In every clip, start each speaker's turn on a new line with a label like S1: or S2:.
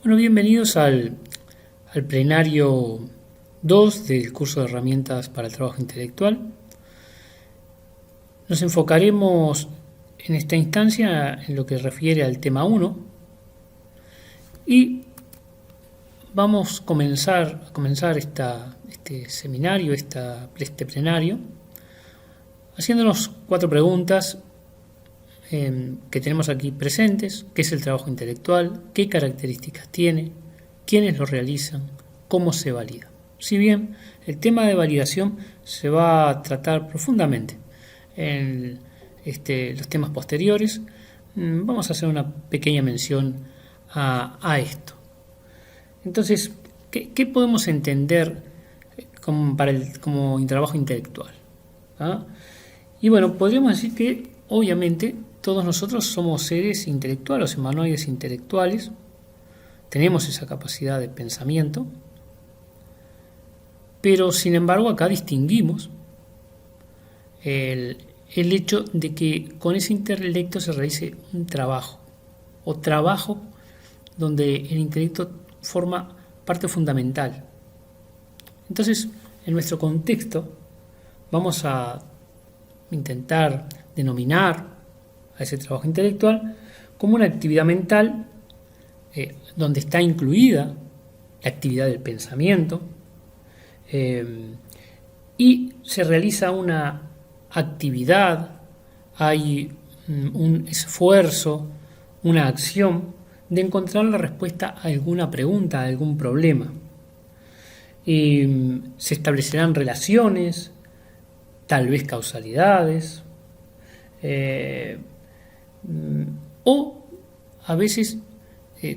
S1: Bueno, bienvenidos al plenario 2 del curso de herramientas para el trabajo intelectual. Nos enfocaremos en esta instancia en lo que refiere al tema 1 y vamos a comenzar este seminario, este plenario, haciéndonos 4 preguntas que tenemos aquí presentes: ¿qué es el trabajo intelectual? ¿Qué características tiene? ¿Quiénes lo realizan? ¿Cómo se valida? Si bien el tema de validación se va a tratar profundamente en los temas posteriores, vamos a hacer una pequeña mención a esto. Entonces, ¿qué podemos entender como trabajo intelectual? ¿Ah? Y bueno, podríamos decir que obviamente todos nosotros somos seres intelectuales, humanoides intelectuales, tenemos esa capacidad de pensamiento, pero sin embargo acá distinguimos el hecho de que con ese intelecto se realice un trabajo, o trabajo donde el intelecto forma parte fundamental. Entonces, en nuestro contexto, vamos a intentar denominar a ese trabajo intelectual como una actividad mental donde está incluida la actividad del pensamiento y se realiza una actividad, hay un esfuerzo, una acción de encontrar la respuesta a alguna pregunta, a algún problema. Se establecerán relaciones, tal vez causalidades, o a veces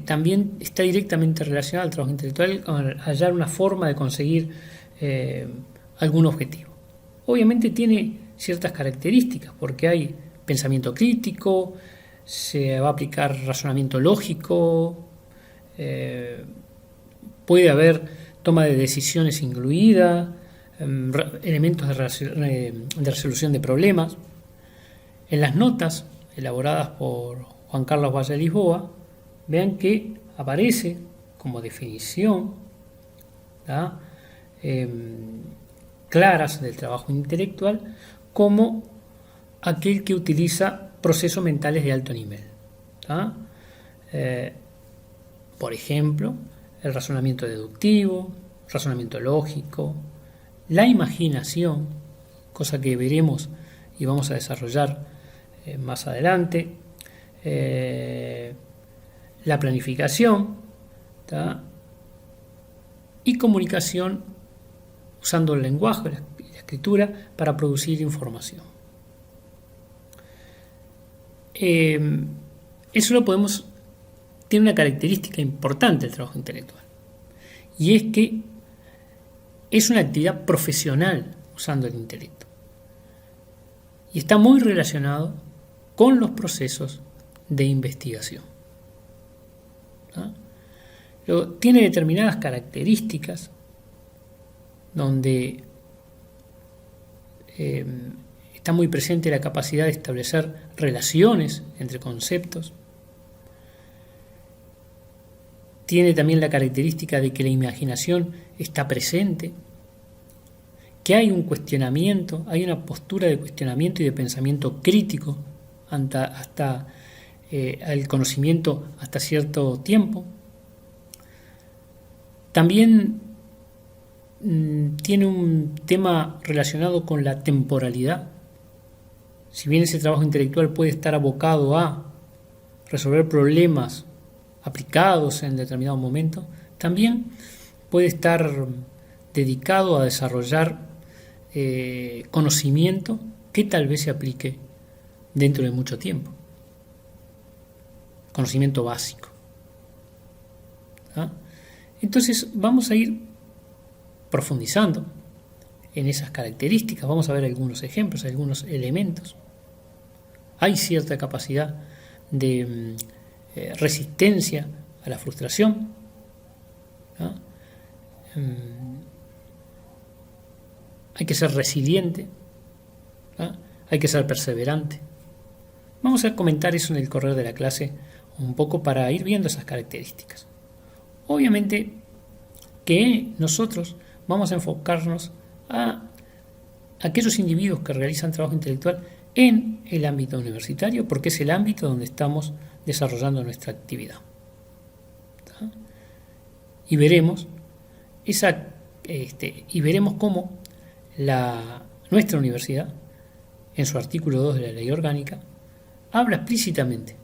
S1: también está directamente relacionado al trabajo intelectual con hallar una forma de conseguir algún objetivo. Obviamente tiene ciertas características, porque hay pensamiento crítico, se va a aplicar razonamiento lógico, puede haber toma de decisiones incluida, elementos de resolución de problemas. En las notas elaboradas por Juan Carlos Valle Lisboa, vean que aparece como definición claras del trabajo intelectual como aquel que utiliza procesos mentales de alto nivel. Por ejemplo, el razonamiento deductivo, razonamiento lógico, la imaginación, cosa que veremos y vamos a desarrollar más adelante, la planificación y comunicación usando el lenguaje, la escritura, para producir información. Eso tiene una característica importante del trabajo intelectual, y es que es una actividad profesional usando el intelecto y está muy relacionado con los procesos de investigación. Luego, tiene determinadas características donde está muy presente la capacidad de establecer relaciones entre conceptos. Tiene también la característica de que la imaginación está presente, que hay un cuestionamiento, hay una postura de cuestionamiento y de pensamiento crítico hasta el conocimiento hasta cierto tiempo. También tiene un tema relacionado con la temporalidad. Si bien ese trabajo intelectual puede estar abocado a resolver problemas aplicados en determinado momento, también puede estar dedicado a desarrollar conocimiento que tal vez se aplique dentro de mucho tiempo. Conocimiento básico. Entonces vamos a ir profundizando en esas características, vamos a ver algunos ejemplos, algunos elementos. Hay cierta capacidad de resistencia a la frustración, hay que ser resiliente, hay que ser perseverante. Vamos a comentar eso en el correr de la clase un poco para ir viendo esas características. Obviamente que nosotros vamos a enfocarnos a aquellos individuos que realizan trabajo intelectual en el ámbito universitario, porque es el ámbito donde estamos desarrollando nuestra actividad. ¿Tá? Y veremos cómo nuestra universidad, en su artículo 2 de la Ley Orgánica, habla explícitamente,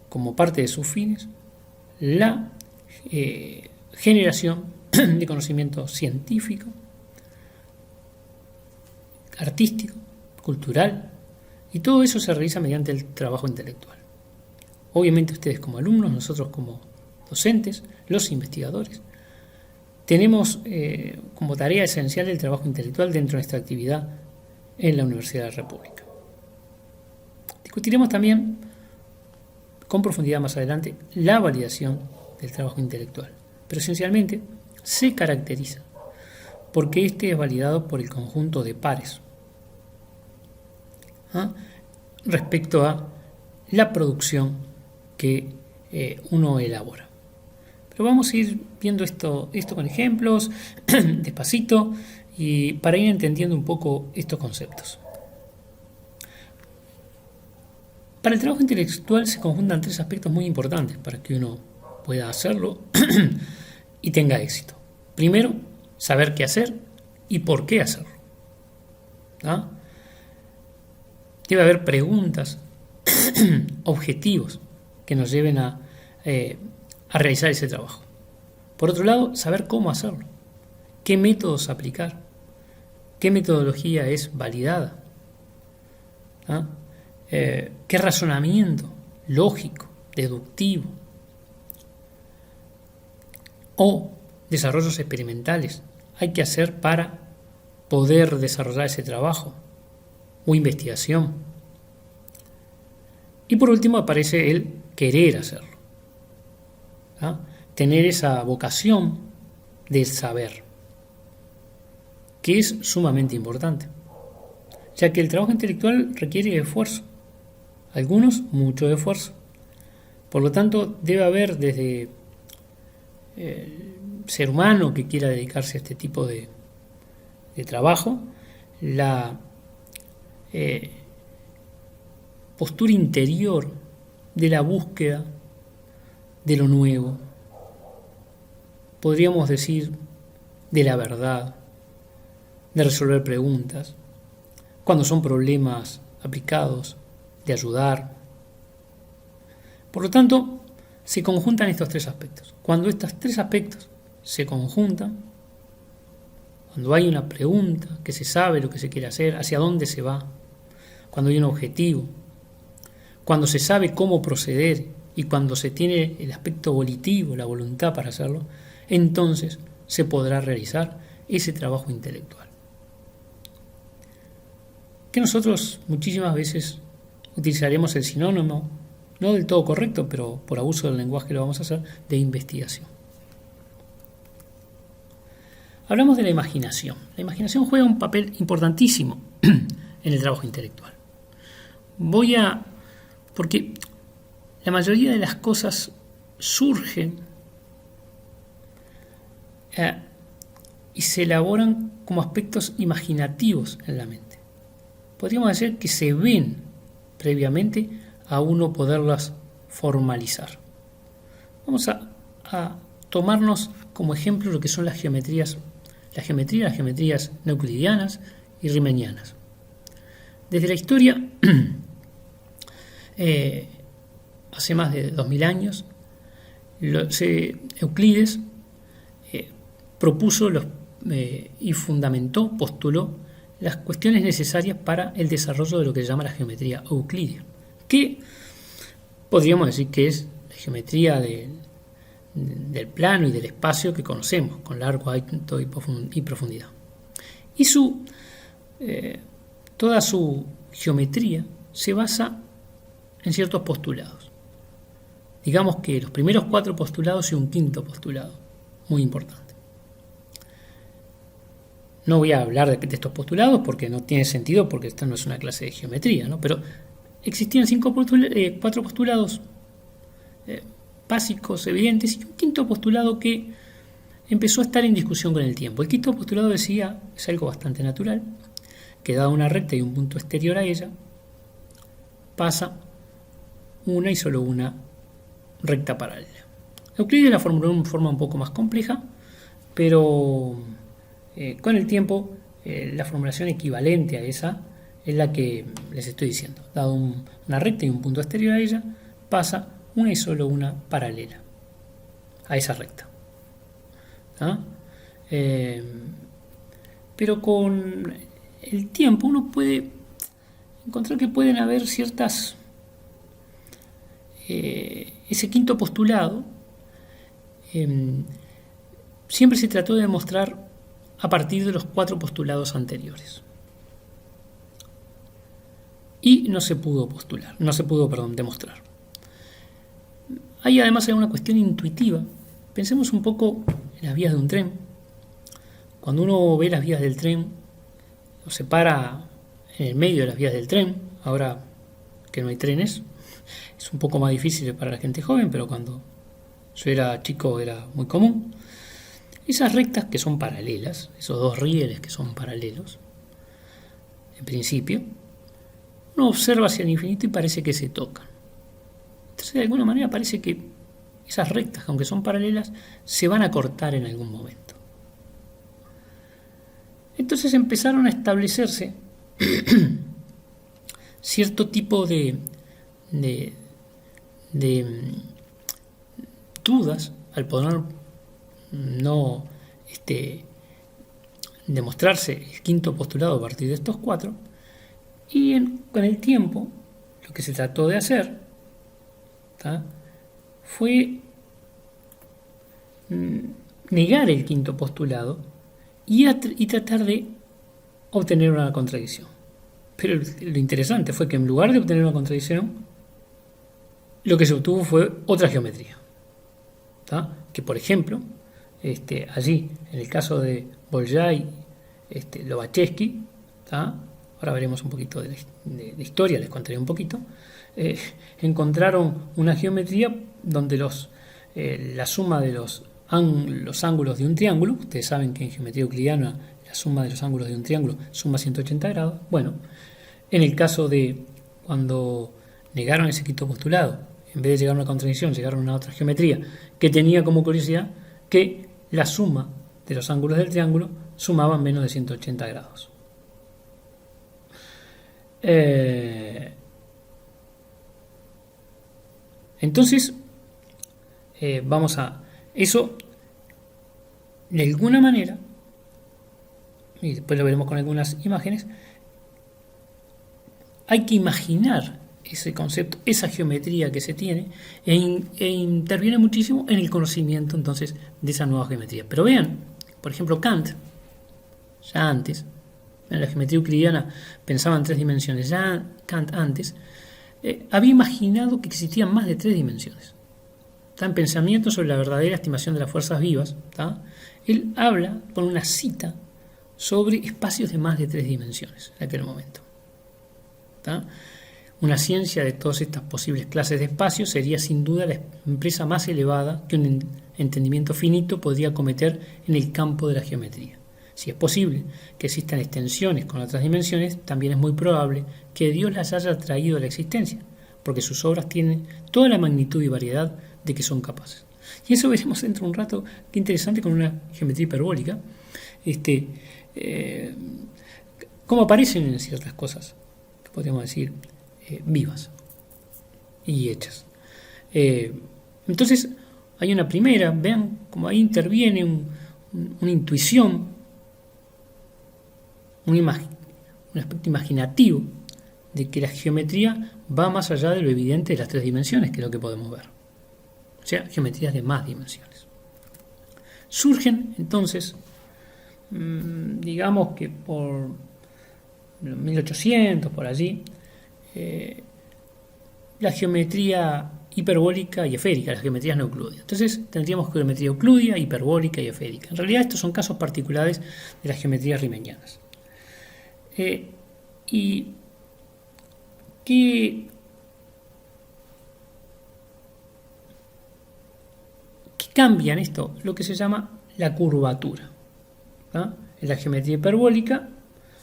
S1: como parte de sus fines, la generación de conocimiento científico, artístico, cultural, y todo eso se realiza mediante el trabajo intelectual. Obviamente ustedes como alumnos, nosotros como docentes, los investigadores, tenemos como tarea esencial el trabajo intelectual dentro de nuestra actividad en la Universidad de la República. Discutiremos también con profundidad más adelante la validación del trabajo intelectual, pero esencialmente se caracteriza porque este es validado por el conjunto de pares respecto a la producción que uno elabora. Pero vamos a ir viendo esto con ejemplos, despacito, y para ir entendiendo un poco estos conceptos. Para el trabajo intelectual se conjuntan 3 aspectos muy importantes para que uno pueda hacerlo y tenga éxito. Primero, saber qué hacer y por qué hacerlo. ¿Ah? Debe haber preguntas, objetivos que nos lleven a realizar ese trabajo. Por otro lado, saber cómo hacerlo, qué métodos aplicar, qué metodología es validada, ¿ah? Qué razonamiento lógico, deductivo o desarrollos experimentales hay que hacer para poder desarrollar ese trabajo o investigación. Y por último aparece el querer hacerlo, ¿ah? Tener esa vocación de saber, que es sumamente importante, ya que el trabajo intelectual requiere esfuerzo, algunos mucho esfuerzo. Por lo tanto, debe haber desde el ser humano que quiera dedicarse a este tipo de trabajo, la postura interior de la búsqueda de lo nuevo, podríamos decir de la verdad, de resolver preguntas, cuando son problemas aplicados, de ayudar. Por lo tanto, se conjuntan estos 3 aspectos. Cuando estos 3 aspectos se conjuntan, cuando hay una pregunta, que se sabe lo que se quiere hacer, hacia dónde se va, cuando hay un objetivo, cuando se sabe cómo proceder y cuando se tiene el aspecto volitivo, la voluntad para hacerlo, entonces se podrá realizar ese trabajo intelectual. Que nosotros muchísimas veces utilizaremos el sinónimo, no del todo correcto, pero por abuso del lenguaje lo vamos a hacer, de investigación. Hablamos de la imaginación. La imaginación juega un papel importantísimo en el trabajo intelectual. Porque la mayoría de las cosas surgen y se elaboran como aspectos imaginativos en la mente. Podríamos decir que se ven previamente a uno poderlas formalizar. Vamos a tomarnos como ejemplo lo que son las geometrías euclidianas y riemannianas. Desde la historia, hace más de 2000 años, Euclides propuso y postuló las cuestiones necesarias para el desarrollo de lo que se llama la geometría euclídea, que podríamos decir que es la geometría del plano y del espacio que conocemos, con largo, alto y profundidad. Y toda su geometría se basa en ciertos postulados. Digamos que los primeros 4 postulados y un 5º postulado, muy importante. No voy a hablar de estos postulados porque no tiene sentido, porque esta no es una clase de geometría, ¿no? Pero existían 4 postulados básicos, evidentes, y un quinto postulado que empezó a estar en discusión con el tiempo. El quinto postulado decía, es algo bastante natural, que dada una recta y un punto exterior a ella, pasa una y solo una recta paralela. Euclides la formuló en forma un poco más compleja, pero con el tiempo la formulación equivalente a esa es la que les estoy diciendo. Dado una recta y un punto exterior a ella, pasa una y solo una paralela a esa recta. ¿Ah? Pero con el tiempo uno puede encontrar que pueden haber ciertas... ese quinto postulado siempre se trató de demostrar a partir de los 4 postulados anteriores. Y no se pudo demostrar. Hay además una cuestión intuitiva. Pensemos un poco en las vías de un tren. Cuando uno ve las vías del tren, o se para en el medio de las vías del tren, ahora que no hay trenes, es un poco más difícil para la gente joven, pero cuando yo era chico era muy común. Esas rectas que son paralelas, esos 2 rieles que son paralelos, en principio, uno observa hacia el infinito y parece que se tocan. Entonces, de alguna manera parece que esas rectas, aunque son paralelas, se van a cortar en algún momento. Entonces empezaron a establecerse cierto tipo de dudas al poder no demostrarse el quinto postulado a partir de estos 4, y con el tiempo lo que se trató de hacer fue negar el quinto postulado y tratar de obtener una contradicción. Pero lo interesante fue que en lugar de obtener una contradicción, lo que se obtuvo fue otra geometría. Que por ejemplo, allí, en el caso de Bolyai, Lobachevsky, ahora veremos un poquito de historia, les contaré un poquito, encontraron una geometría donde la suma de los ángulos de un triángulo, ustedes saben que en geometría euclidiana la suma de los ángulos de un triángulo suma 180 grados, bueno, en el caso de cuando negaron ese quinto postulado, en vez de llegar a una contradicción, llegaron a una otra geometría que tenía como curiosidad que la suma de los ángulos del triángulo sumaban menos de 180 grados. Entonces, vamos a... Eso, de alguna manera, y después lo veremos con algunas imágenes, hay que imaginar ese concepto, esa geometría que se tiene, e interviene muchísimo en el conocimiento entonces de esa nueva geometría. Pero vean, por ejemplo, Kant, ya antes, en la geometría euclidiana pensaba en 3 dimensiones, ya Kant antes había imaginado que existían más de 3 dimensiones. En Pensamiento sobre la verdadera estimación de las fuerzas vivas, él habla con una cita sobre espacios de más de 3 dimensiones en aquel momento. Una ciencia de todas estas posibles clases de espacios sería sin duda la empresa más elevada que un entendimiento finito podría cometer en el campo de la geometría. Si es posible que existan extensiones con otras dimensiones, también es muy probable que Dios las haya traído a la existencia, porque sus obras tienen toda la magnitud y variedad de que son capaces. Y eso veremos dentro de un rato, qué interesante, con una geometría hiperbólica, cómo aparecen en ciertas cosas, que podríamos decir, vivas y hechas. Entonces, hay una primera, vean cómo ahí interviene una intuición, un aspecto imaginativo de que la geometría va más allá de lo evidente de las 3 dimensiones, que es lo que podemos ver. O sea, geometrías de más dimensiones. Surgen entonces, digamos que por 1800, por allí, la geometría hiperbólica y esférica, las geometrías no euclidianas. Entonces tendríamos geometría euclídea, hiperbólica y esférica. En realidad estos son casos particulares de las geometrías riemannianas. Y que cambia en esto lo que se llama la curvatura. ¿Tá? En la geometría hiperbólica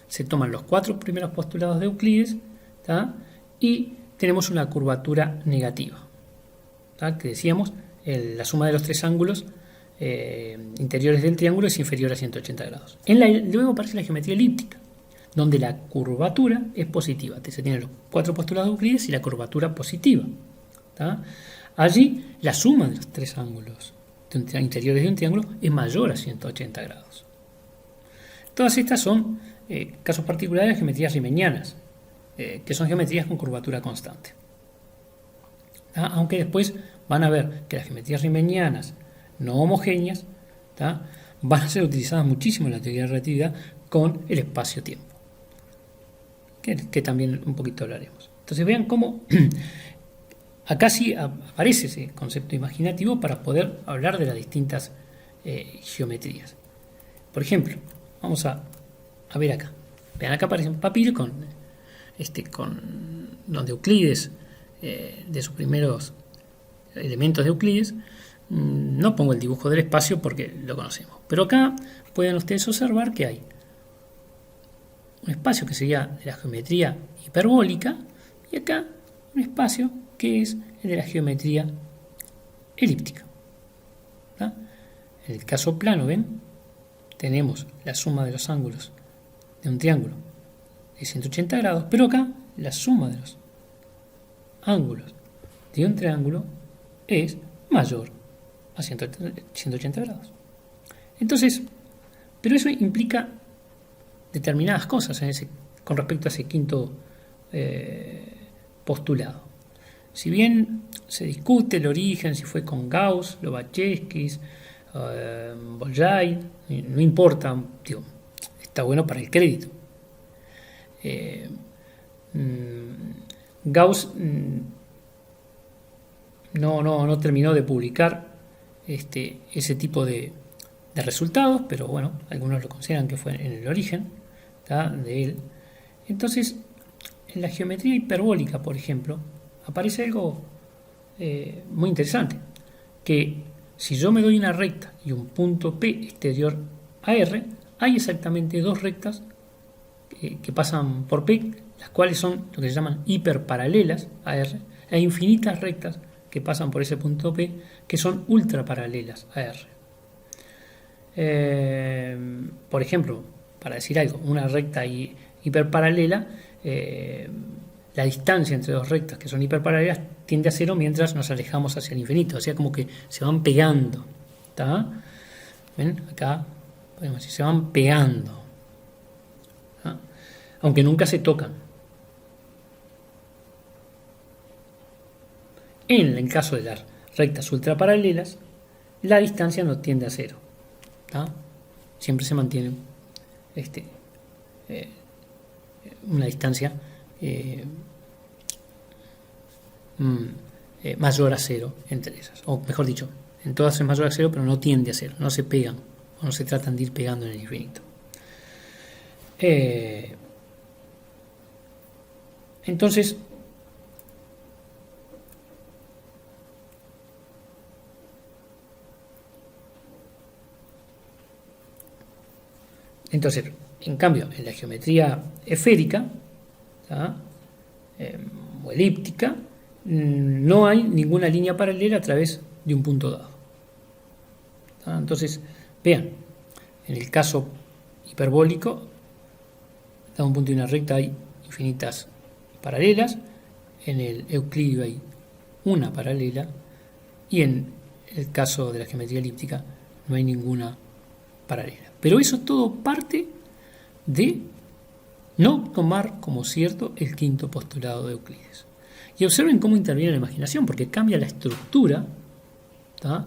S1: se toman los 4 primeros postulados de Euclides, ¿tá? Y tenemos una curvatura negativa, ¿tá? Que decíamos, la suma de los 3 ángulos interiores del triángulo es inferior a 180 grados. Luego aparece la geometría elíptica, donde la curvatura es positiva. Se tienen los 4 postulados de Euclides y la curvatura positiva, ¿tá? Allí la suma de los 3 ángulos interiores de un triángulo es mayor a 180 grados. Todas estas son casos particulares de geometrías riemannianas, que son geometrías con curvatura constante. ¿Tá? Aunque después van a ver que las geometrías riemannianas no homogéneas, ¿tá? Van a ser utilizadas muchísimo en la teoría de la relatividad con el espacio-tiempo, que también un poquito hablaremos. Entonces vean cómo acá sí aparece ese concepto imaginativo para poder hablar de las distintas geometrías. Por ejemplo, vamos a ver acá. Vean, acá aparece un papiro con donde Euclides, de sus primeros elementos de Euclides, no pongo el dibujo del espacio porque lo conocemos. Pero acá pueden ustedes observar que hay un espacio que sería de la geometría hiperbólica y acá un espacio que es el de la geometría elíptica. ¿Tá? En el caso plano, ¿ven? Tenemos la suma de los ángulos de un triángulo de 180 grados, pero acá la suma de los ángulos de un triángulo es mayor a 180 grados. Entonces, pero eso implica determinadas cosas con respecto a ese quinto postulado. Si bien se discute el origen, si fue con Gauss, Lobachevsky, Bolyai, no importa, digo, está bueno para el crédito. Gauss no terminó de publicar ese tipo de resultados, pero bueno, algunos lo consideran que fue en el origen, ¿tá? De él. Entonces, en la geometría hiperbólica, por ejemplo, aparece algo muy interesante, que si yo me doy una recta y un punto P exterior a R, hay exactamente 2 rectas que pasan por P, las cuales son lo que se llaman hiperparalelas a R, e infinitas rectas que pasan por ese punto P, que son ultraparalelas a R. Por ejemplo, para decir algo, una recta hiperparalela, la distancia entre 2 rectas que son hiperparalelas tiende a 0 mientras nos alejamos hacia el infinito, o sea, como que se van pegando. ¿Tá? ¿Ven? Acá podemos decir, se van pegando, ¿tá? Aunque nunca se tocan. En el caso de las rectas ultraparalelas, la distancia no tiende a 0. ¿Tá? Siempre se mantiene una distancia mayor a 0 entre esas. O mejor dicho, en todas es mayor a 0, pero no tiende a 0. No se pegan, o no se tratan de ir pegando en el infinito. Entonces, en cambio, en la geometría esférica, ¿tá? O elíptica, no hay ninguna línea paralela a través de un punto dado. ¿Tá? Entonces, vean, en el caso hiperbólico, a un punto y una recta hay infinitas paralelas, en el euclídeo hay una paralela, y en el caso de la geometría elíptica no hay ninguna paralela. Pero eso todo parte de no tomar como cierto el quinto postulado de Euclides. Y observen cómo interviene la imaginación, porque cambia la estructura, ¿tá?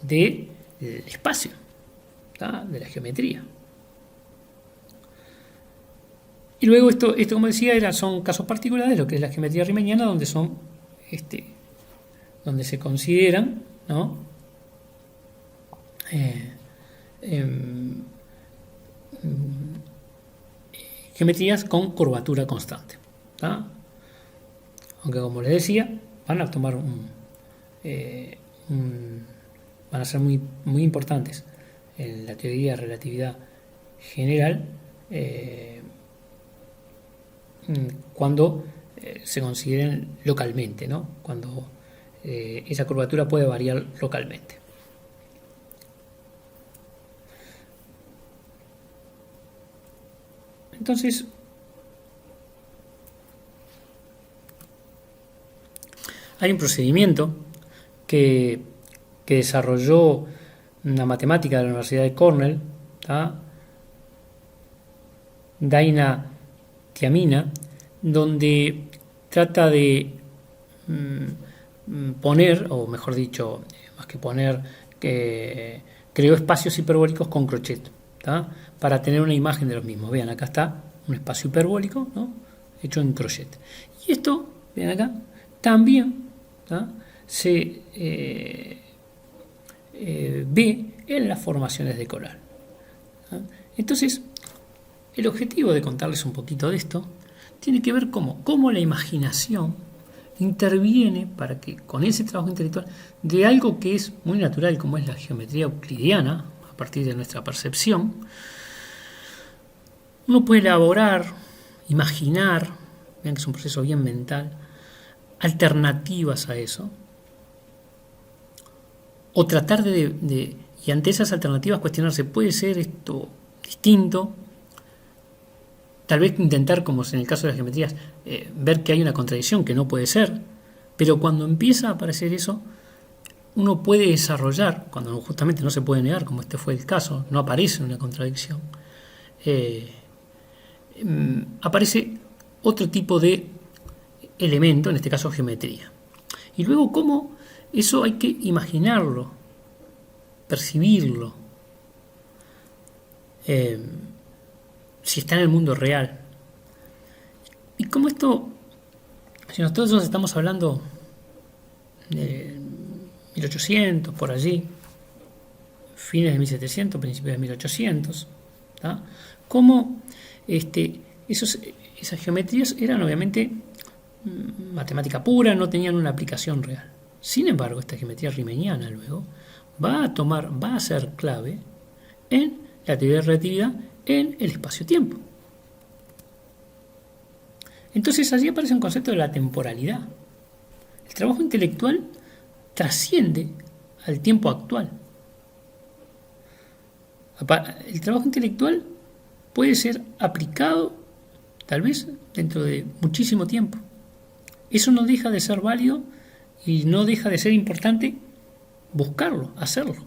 S1: Del espacio, ¿tá? De la geometría. Y luego esto como decía, son casos particulares de lo que es la geometría riemanniana, donde son donde se consideran, ¿no? Geometrías con curvatura constante, ¿tá? Aunque como les decía, van a tomar van a ser muy, muy importantes en la teoría de relatividad general cuando se consideren localmente, ¿no? Cuando esa curvatura puede variar localmente. Entonces, hay un procedimiento que desarrolló una matemática de la Universidad de Cornell, Daina Tiamina, donde trata de poner, o mejor dicho, más que poner, creó espacios hiperbólicos con crochet, para tener una imagen de los mismos. Vean, acá está un espacio hiperbólico, ¿no?, hecho en crochet. Y esto, vean acá, también se ve en las formaciones de coral. Entonces, el objetivo de contarles un poquito de esto tiene que ver cómo la imaginación interviene para que con ese trabajo intelectual de algo que es muy natural, como es la geometría euclidiana, a partir de nuestra percepción, uno puede elaborar, imaginar, vean que es un proceso bien mental, alternativas a eso, o tratar y ante esas alternativas cuestionarse, ¿puede ser esto distinto? Tal vez intentar, como en el caso de las geometrías, ver que hay una contradicción, que no puede ser, pero cuando empieza a aparecer eso, uno puede desarrollar, cuando justamente no se puede negar, como este fue el caso, no aparece una contradicción, aparece otro tipo de elemento, en este caso geometría. Y luego cómo eso hay que imaginarlo, percibirlo, si está en el mundo real. Y como esto, si nosotros estamos hablando de 1800, por allí, fines de 1700, principios de 1800, cómo esas geometrías eran obviamente matemática pura, no tenían una aplicación real. Sin embargo, esta geometría riemanniana luego va a ser clave en la teoría de relatividad en el espacio-tiempo. Entonces allí aparece un concepto de la temporalidad. El trabajo intelectual trasciende al tiempo actual. El trabajo intelectual puede ser aplicado tal vez dentro de muchísimo tiempo. Eso no deja de ser válido y no deja de ser importante buscarlo, hacerlo.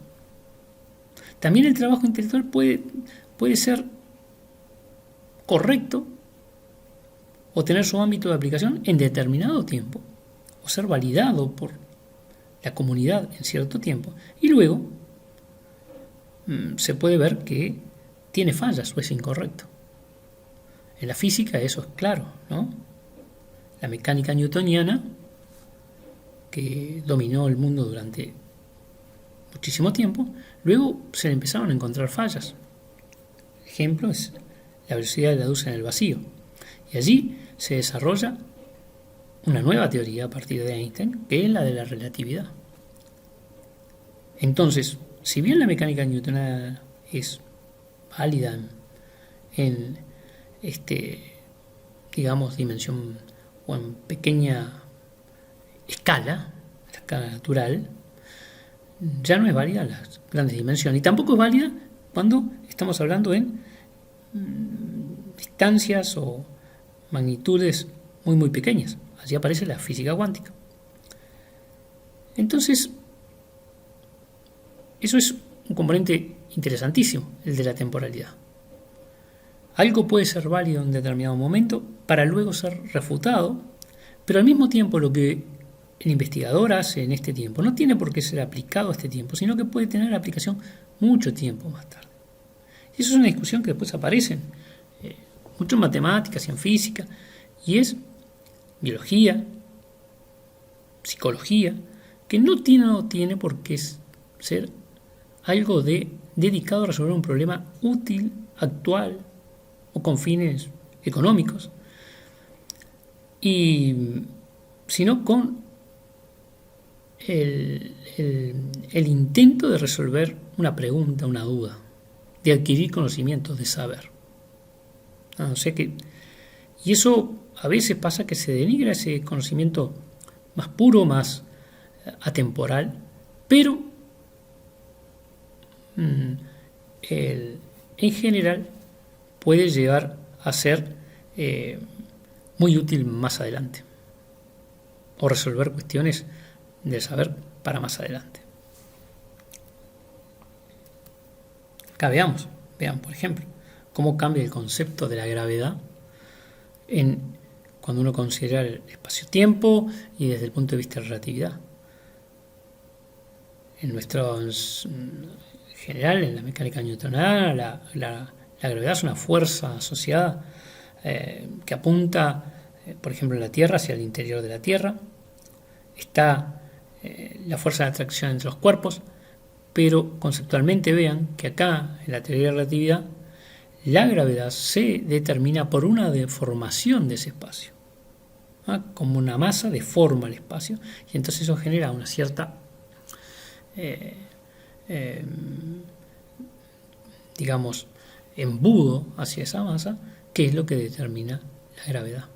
S1: También el trabajo intelectual puede ser correcto o tener su ámbito de aplicación en determinado tiempo o ser validado por la comunidad en cierto tiempo y luego se puede ver que tiene fallas o es incorrecto. En la física eso es claro, ¿no? La mecánica newtoniana, que dominó el mundo durante muchísimo tiempo, luego se le empezaron a encontrar fallas. Ejemplo es la velocidad de la luz en el vacío. Y allí se desarrolla una nueva teoría a partir de Einstein, que es la de la relatividad. Entonces, si bien la mecánica newtoniana es válida en digamos, dimensión o en pequeña escala natural, ya no es válida en las grandes dimensiones. Y tampoco es válida cuando estamos hablando en distancias o magnitudes muy, muy pequeñas. Allí aparece la física cuántica. Entonces, eso es un componente interesantísimo, el de la temporalidad. Algo puede ser válido en un determinado momento para luego ser refutado, pero al mismo tiempo lo que el investigador hace en este tiempo no tiene por qué ser aplicado a este tiempo, sino que puede tener aplicación mucho tiempo más tarde. Y eso es una discusión que después aparece mucho en matemáticas y en física, y es biología, psicología, que no tiene por qué ser algo dedicado a resolver un problema útil, actual o con fines económicos, sino con el intento de resolver una pregunta, una duda, de adquirir conocimientos, de saber. No sé qué. Y eso a veces pasa que se denigra ese conocimiento más puro, más atemporal, pero en general puede llegar a ser muy útil más adelante, o resolver cuestiones del saber para más adelante. Acá vean por ejemplo, cómo cambia el concepto de la gravedad cuando uno considera el espacio-tiempo y desde el punto de vista de la relatividad. En general, en la mecánica newtoniana, la gravedad es una fuerza asociada que apunta, por ejemplo, en la Tierra hacia el interior de la Tierra. Está la fuerza de atracción entre los cuerpos, pero conceptualmente vean que acá, en la teoría de la relatividad, la gravedad se determina por una deformación de ese espacio. Como una masa deforma el espacio y entonces eso genera una cierta digamos embudo hacia esa masa, que es lo que determina la gravedad.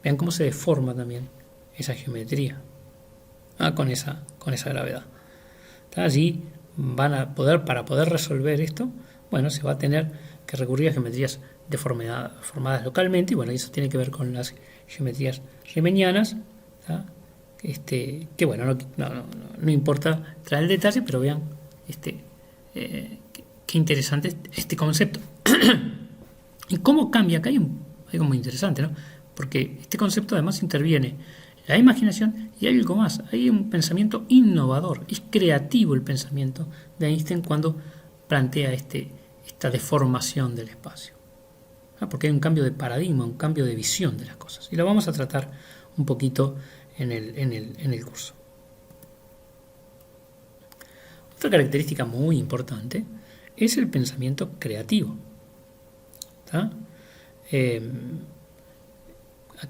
S1: Vean cómo se deforma también esa geometría con esa gravedad. Allí para poder resolver esto, se va a tener que recurrir a geometrías formadas localmente, y eso tiene que ver con las geometrías riemannianas, que no importa traer el detalle, pero vean qué interesante este concepto. Y cómo cambia, acá hay algo muy interesante, ¿no? Porque este concepto además interviene la imaginación y hay algo más, hay un pensamiento innovador, es creativo el pensamiento de Einstein cuando plantea esta deformación del espacio. Porque hay un cambio de paradigma, un cambio de visión de las cosas. Y lo vamos a tratar un poquito en el curso. Otra característica muy importante es el pensamiento creativo. ¿A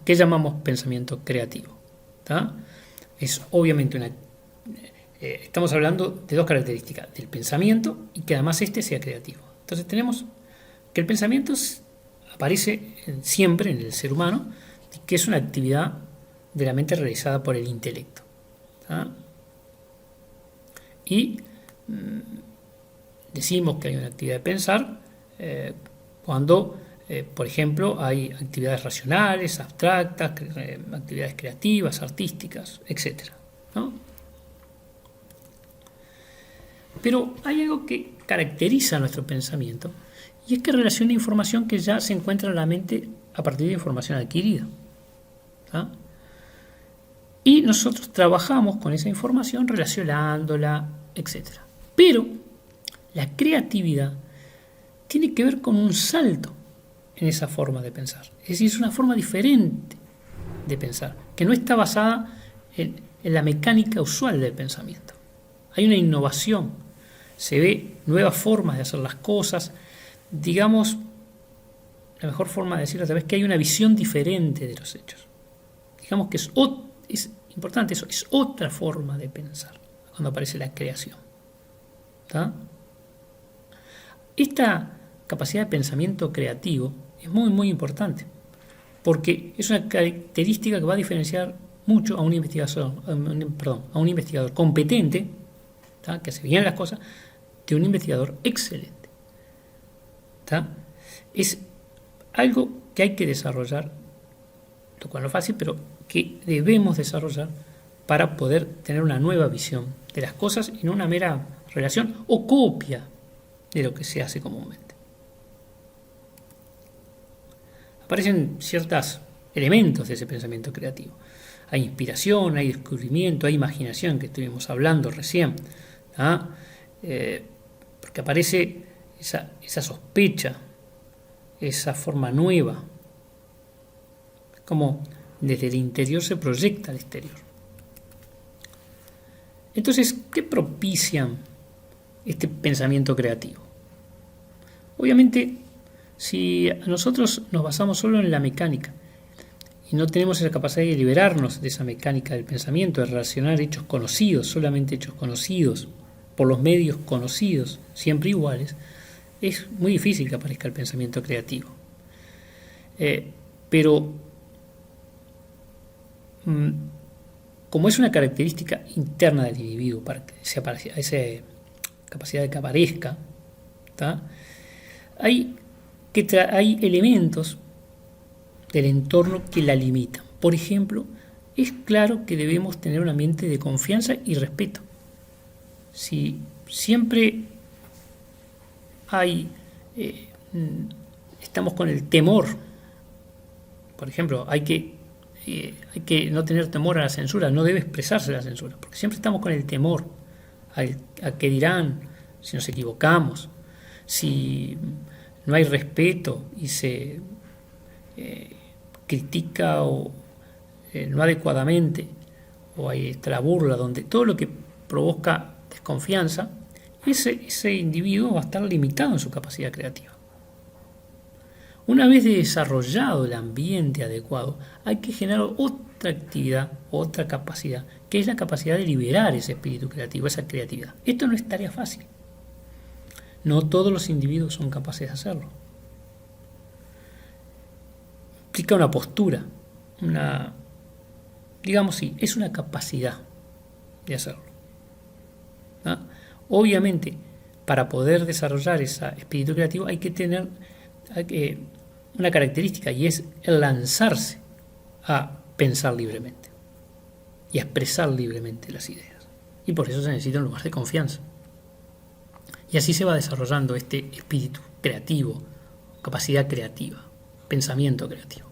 S1: qué llamamos pensamiento creativo? Es obviamente estamos hablando de dos características, del pensamiento y que además sea creativo. Entonces tenemos que el pensamiento aparece siempre en el ser humano, que es una actividad de la mente realizada por el intelecto. Y decimos que hay una actividad de pensar cuando, por ejemplo, hay actividades racionales, abstractas, actividades creativas, artísticas, etc. Pero hay algo que caracteriza nuestro pensamiento y es que relaciona información que ya se encuentra en la mente a partir de información adquirida. Y nosotros trabajamos con esa información relacionándola, etc. Pero la creatividad tiene que ver con un salto en esa forma de pensar. Es decir, es una forma diferente de pensar, que no está basada en la mecánica usual del pensamiento. Hay una innovación, se ve nuevas formas de hacer las cosas. Digamos, la mejor forma de decirlo tal vez que hay una visión diferente de los hechos. Digamos que es importante eso, es otra forma de pensar cuando aparece la creación. Esta capacidad de pensamiento creativo es muy, muy importante, porque es una característica que va a diferenciar mucho a un investigador competente, que hace bien las cosas, de un investigador excelente. Es algo que hay que desarrollar, lo cual no es fácil, pero que debemos desarrollar para poder tener una nueva visión de las cosas y no una mera relación o copia de lo que se hace comúnmente. Aparecen ciertos elementos de ese pensamiento creativo. Hay inspiración, hay descubrimiento, hay imaginación, que estuvimos hablando recién. Porque aparece esa sospecha, esa forma nueva. Como desde el interior se proyecta al exterior. Entonces, ¿qué propician este pensamiento creativo? Obviamente, si nosotros nos basamos solo en la mecánica y no tenemos esa capacidad de liberarnos de esa mecánica del pensamiento, de relacionar hechos conocidos, solamente hechos conocidos, por los medios conocidos, siempre iguales, es muy difícil que aparezca el pensamiento creativo. Pero como es una característica interna del individuo para que esa capacidad de que aparezca, ¿tá? Hay elementos del entorno que la limitan. Por ejemplo, es claro que debemos tener un ambiente de confianza y respeto. Si siempre estamos con el temor, por ejemplo, hay que no tener temor a la censura, no debe expresarse la censura, porque siempre estamos con el temor a qué dirán, si nos equivocamos, si no hay respeto y se critica no adecuadamente, o hay la burla, donde todo lo que provoca desconfianza, ese individuo va a estar limitado en su capacidad creativa. Una vez desarrollado el ambiente adecuado, hay que generar otra actividad, otra capacidad, que es la capacidad de liberar ese espíritu creativo, esa creatividad. Esto no es tarea fácil. No todos los individuos son capaces de hacerlo. Implica una postura, digamos sí, es una capacidad de hacerlo. ¿No? Obviamente, para poder desarrollar ese espíritu creativo hay que tener una característica, y es el lanzarse a pensar libremente y a expresar libremente las ideas. Y por eso se necesita un lugar de confianza. Y así se va desarrollando este espíritu creativo, capacidad creativa, pensamiento creativo.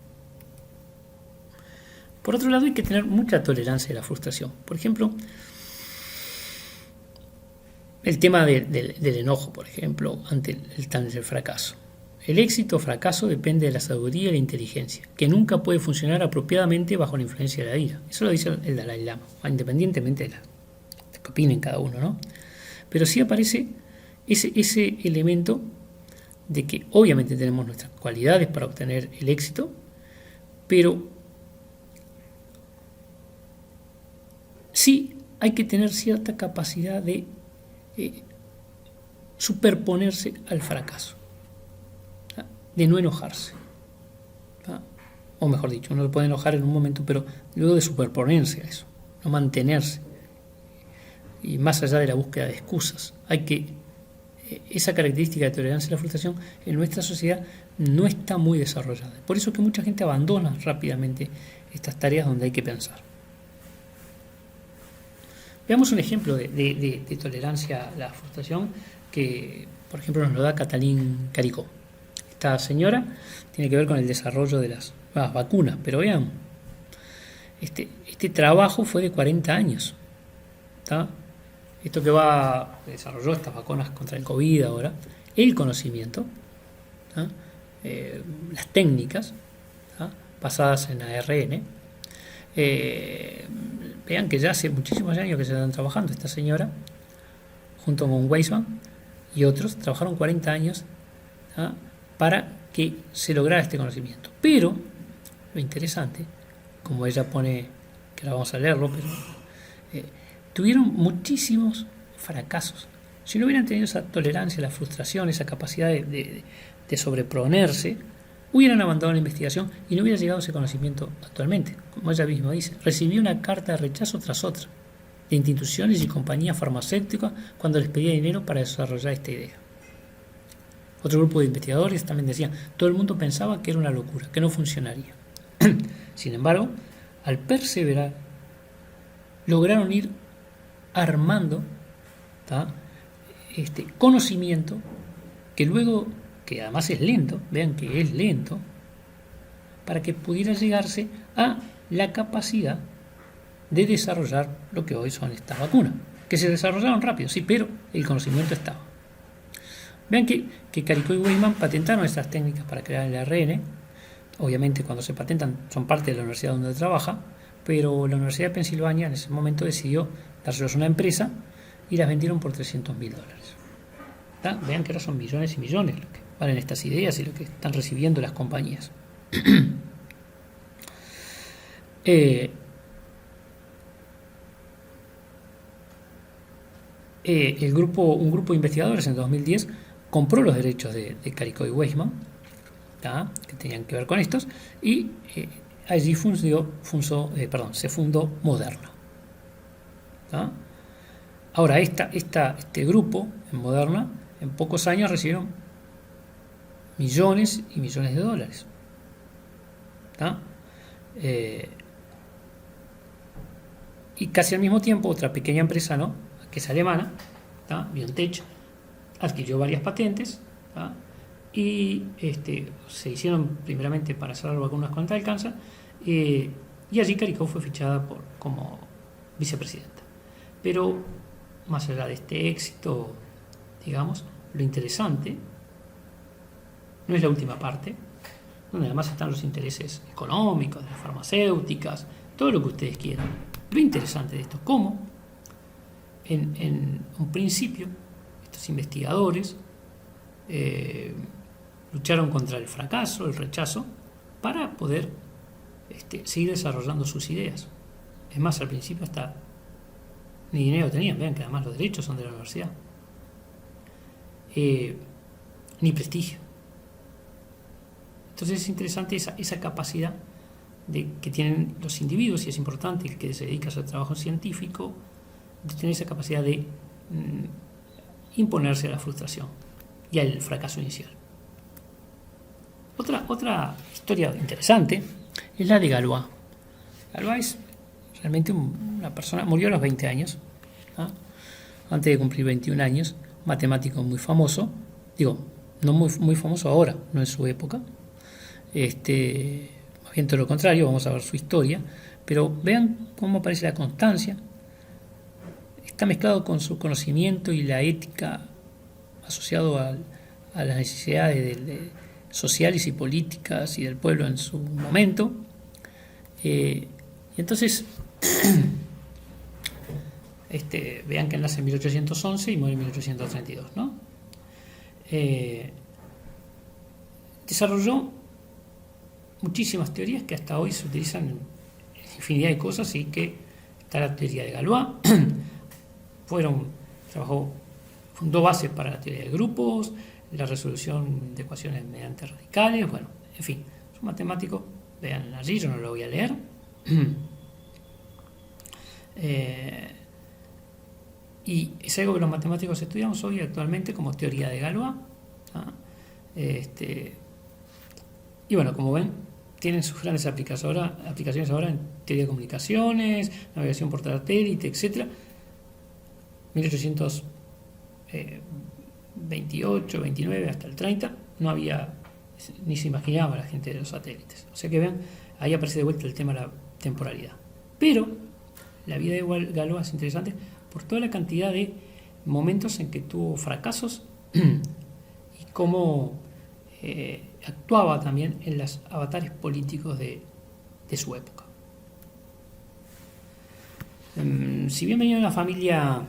S1: Por otro lado, hay que tener mucha tolerancia a la frustración. Por ejemplo, el tema del enojo, por ejemplo, ante el fracaso. El éxito o fracaso depende de la sabiduría y la inteligencia, que nunca puede funcionar apropiadamente bajo la influencia de la ira. Eso lo dice el Dalai Lama, independientemente de que opinen cada uno, ¿no? Pero sí aparece ese elemento de que obviamente tenemos nuestras cualidades para obtener el éxito, pero sí hay que tener cierta capacidad de superponerse al fracaso, de no enojarse, o mejor dicho, uno se puede enojar en un momento, pero luego de superponerse a eso, no mantenerse, y más allá de la búsqueda de excusas, esa característica de tolerancia a la frustración en nuestra sociedad no está muy desarrollada. Por eso es que mucha gente abandona rápidamente estas tareas donde hay que pensar. Veamos un ejemplo de tolerancia a la frustración que, por ejemplo, nos lo da Katalin Karikó. Esta señora tiene que ver con el desarrollo de las vacunas, pero vean, este trabajo fue de 40 años. ¿Tá? Esto que desarrolló estas vacunas contra el COVID ahora, el conocimiento, las técnicas basadas en ARN, vean que ya hace muchísimos años que se están trabajando. Esta señora, junto con Weizmann y otros, trabajaron 40 años para que se lograra este conocimiento. Pero lo interesante, como ella pone, que ahora vamos a leerlo, pero tuvieron muchísimos fracasos. Si no hubieran tenido esa tolerancia, la frustración, esa capacidad de sobreponerse, hubieran abandonado la investigación y no hubiera llegado ese conocimiento actualmente. Como ella misma dice, recibí una carta de rechazo tras otra de instituciones y compañías farmacéuticas cuando les pedía dinero para desarrollar esta idea. Otro grupo de investigadores también decían, todo el mundo pensaba que era una locura, que no funcionaría. Sin embargo, al perseverar, lograron ir armando este conocimiento que luego, que además es lento, vean que es lento, para que pudiera llegarse a la capacidad de desarrollar lo que hoy son estas vacunas, que se desarrollaron rápido, sí, pero el conocimiento estaba. Vean que Karikó y Weizmann patentaron estas técnicas para crear el ARN. Obviamente cuando se patentan son parte de la universidad donde trabaja, pero la Universidad de Pensilvania en ese momento decidió dárselos a una empresa y las vendieron por $300.000. Vean que ahora son millones y millones lo que valen estas ideas y lo que están recibiendo las compañías. Eh, un grupo de investigadores en 2010 compró los derechos de Caricó y Weisman, ¿tá? Que tenían que ver con estos, y allí se fundó Moderna. ¿Tá? Ahora, este grupo en Moderna, en pocos años recibieron millones y millones de dólares. ¿Tá? Y casi al mismo tiempo, otra pequeña empresa, ¿no?, que es alemana, ¿tá?, BioNTech, adquirió varias patentes, ¿tá?, y se hicieron primeramente para hacer vacunas contra el cáncer, y allí Caricó fue fichada como vicepresidenta. Pero más allá de este éxito, digamos, lo interesante no es la última parte, donde además están los intereses económicos, de las farmacéuticas, todo lo que ustedes quieran. Lo interesante de esto, cómo en un principio estos investigadores lucharon contra el fracaso, el rechazo, para poder seguir desarrollando sus ideas. Es más, al principio hasta ni dinero tenían, vean que además los derechos son de la universidad, ni prestigio. Entonces es interesante esa capacidad que tienen los individuos, y es importante el que se dedica a hacer trabajo científico, de tener esa capacidad de imponerse a la frustración y al fracaso inicial. Otra historia interesante es la de Galois. Galois es realmente una persona, murió a los 20 años, ¿no?, antes de cumplir 21 años, matemático muy famoso, digo, no muy famoso ahora, no en su época, más bien todo lo contrario, vamos a ver su historia, pero vean cómo aparece la constancia, está mezclado con su conocimiento y la ética asociado a las necesidades sociales y políticas y del pueblo en su momento. Y entonces vean que nace en 1811 y muere en 1832, ¿no? Desarrolló muchísimas teorías que hasta hoy se utilizan en infinidad de cosas, y que está la teoría de Galois. Fundó bases para la teoría de grupos, la resolución de ecuaciones mediante radicales, bueno, en fin, es un matemático, vean allí, yo no lo voy a leer. Y es algo que los matemáticos estudiamos hoy actualmente como teoría de Galois, ¿ah? Y bueno, como ven, tienen sus grandes aplicaciones ahora en teoría de comunicaciones, navegación por satélite, etc. 1828, 29 hasta el 30 no había, ni se imaginaba la gente de los satélites. O sea que vean, ahí aparece de vuelta el tema de la temporalidad. Pero la vida de Galois es interesante por toda la cantidad de momentos en que tuvo fracasos y cómo actuaba también en los avatares políticos de su época. Si bien venía de una familia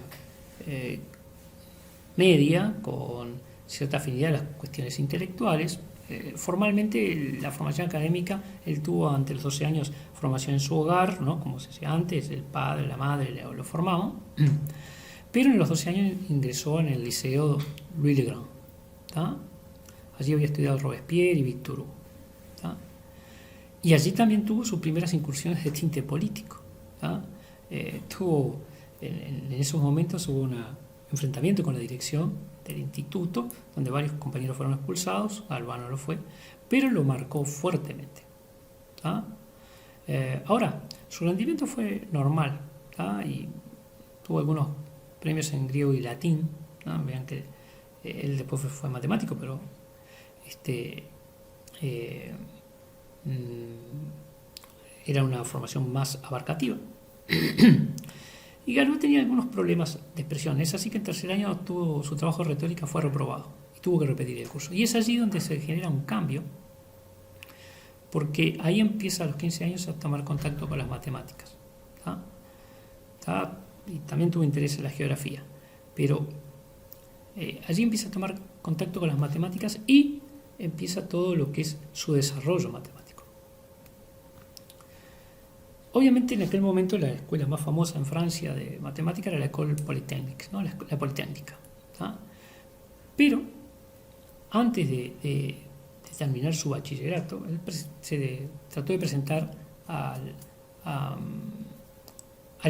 S1: media, con cierta afinidad a las cuestiones intelectuales, formalmente la formación académica, él tuvo ante los 12 años formación en su hogar, ¿no?, como se decía antes, el padre, la madre lo formaban, pero en los 12 años ingresó en el liceo Louis le Grand, ¿tá? Allí había estudiado Robespierre y Victor Hugo, ¿tá? Y allí también tuvo sus primeras incursiones de tinte político, ¿tá? En esos momentos hubo un enfrentamiento con la dirección del instituto, donde varios compañeros fueron expulsados, Albano lo fue, pero lo marcó fuertemente, ¿tá? Ahora, su rendimiento fue normal, ¿tá? Y tuvo algunos premios en griego y latín, ¿tá? Vean que él después fue matemático, pero era una formación más abarcativa. Y Galois tenía algunos problemas de expresión. Es así que en tercer año su trabajo de retórica fue reprobado y tuvo que repetir el curso. Y es allí donde se genera un cambio, porque ahí empieza a los 15 años a tomar contacto con las matemáticas, ¿tá? Y también tuvo interés en la geografía, pero allí empieza a tomar contacto con las matemáticas y empieza todo lo que es su desarrollo matemático. Obviamente en aquel momento la escuela más famosa en Francia de matemática era la École Polytechnique, ¿no? La Politécnica. ¿Tá? Pero antes de terminar su bachillerato, él se trató de presentar al